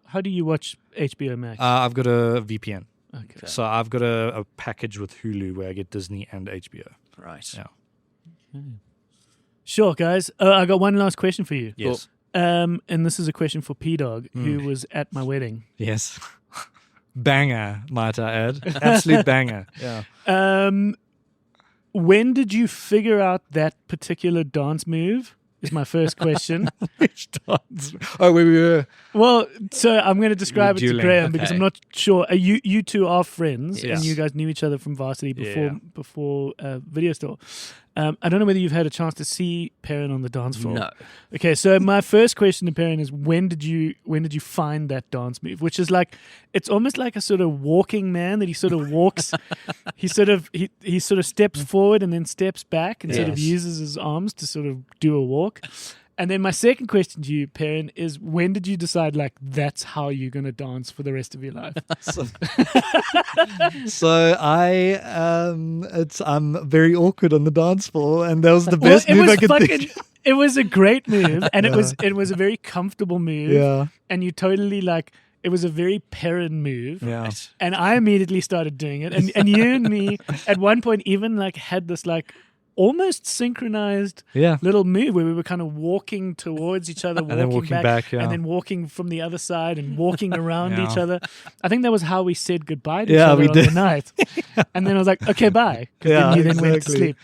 How do you watch HBO Max? I've got a VPN, Okay. so I've got a package with Hulu where I get Disney and HBO. Right. Yeah. Sure, guys. I got one last question for you. Yes. And this is a question for P-Dog, who was at my wedding. Yes. Banger, might I add. Absolute banger. Yeah. When did you figure out that particular dance move? Is my first question. Which dance? Oh, we were. Well, so I'm going to describe it to dueling. Graham because Okay. I'm not sure. You two are friends, Yes. and you guys knew each other from varsity Yeah. before Video Store. I don't know whether you've had a chance to see Perrin on the dance floor. No. Okay, so my first question to Perrin is when did you find that dance move? Which is like, it's almost like a sort of walking man that he sort of walks. he sort of steps forward and then steps back and sort of Yes. uses his arms to sort of do a walk. And then my second question to you, Perrin, is when did you decide like that's how you're gonna dance for the rest of your life? So I'm very awkward on the dance floor, and that was the best move I could think. It was a great move, and it was a very comfortable move. Yeah, And you totally like it was a very Perrin move. yeah. And I immediately started doing it. And you and me at one point even like had this like almost synchronized Yeah. little move where we were kind of walking towards each other, then walking back, yeah. and then walking from the other side and walking around Yeah. each other. I think that was how we said goodbye to each Yeah, other we on did. the night. And then I was like, okay, bye. 'Cause Yeah, then you then went to exactly. sleep.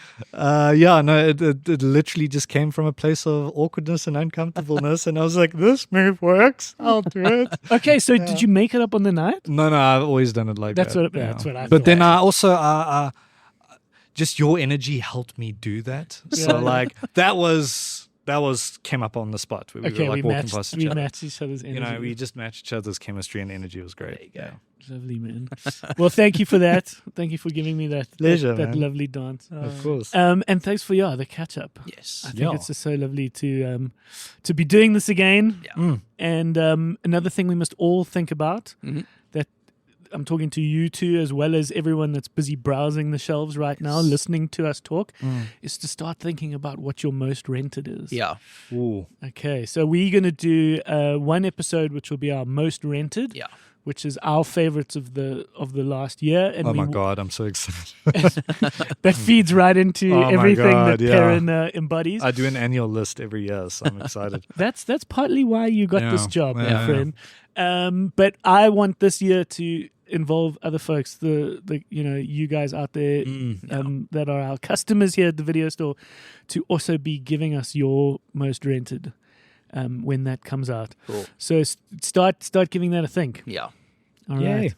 It literally just came from a place of awkwardness and uncomfortableness, and I was like, "This move works. I'll do it." Okay, so did you make it up on the night? No, I've always done it like That's that. what- that's what I But then thought. I also, just your energy helped me do that. So Yeah. like that was came up on the spot where we Okay, were like we walking past each we other. matched each other's energy. You know, we just matched each other's chemistry and energy. It was great. There you go. Lovely, man. Well, thank you for that. Thank you for giving me that Pleasure, that man. lovely dance. Of course. And thanks for the catch up. Yes. I think Yeah. it's just so lovely to be doing this again. Yeah. And another thing we must all think about Mhm. that I'm talking to you two as well as everyone that's busy browsing the shelves right now, listening to us talk, is to start thinking about what your most rented is. Yeah. Ooh. Okay, so we're going to do one episode which will be our most rented. Yeah. Which is our favorites of the last year, and Oh my god, I'm so excited. that feeds right into Oh my everything God, that yeah. Perrin embodies. I do an annual list every year, so I'm excited. That's partly why you got this Yeah, job, my yeah. friend. But I want this year to involve other folks, the you guys out there that are our customers here at the video store, to also be giving us your most rented when that comes out. Cool. So start giving that a think. Yeah. All Yay. right.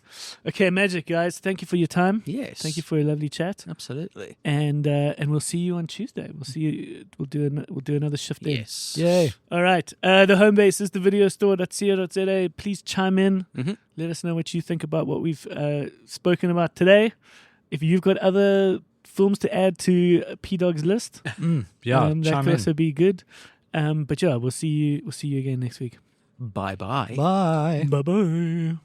Okay, Magic guys, thank you for your time. Yes. Thank you for a lovely chat. Absolutely. And we'll see you on Tuesday. We'll see you. We'll do another shift in. Yes. Yay. All right. The home base is thevideostore.co.za. Please chime in. Mhm. Let us know what you think about what we've spoken about today. If you've got other films to add to P-Dog's list, Yeah, that chime could in. also be good. But yeah, we'll see you again next week. Bye-bye. Bye. Bye bye.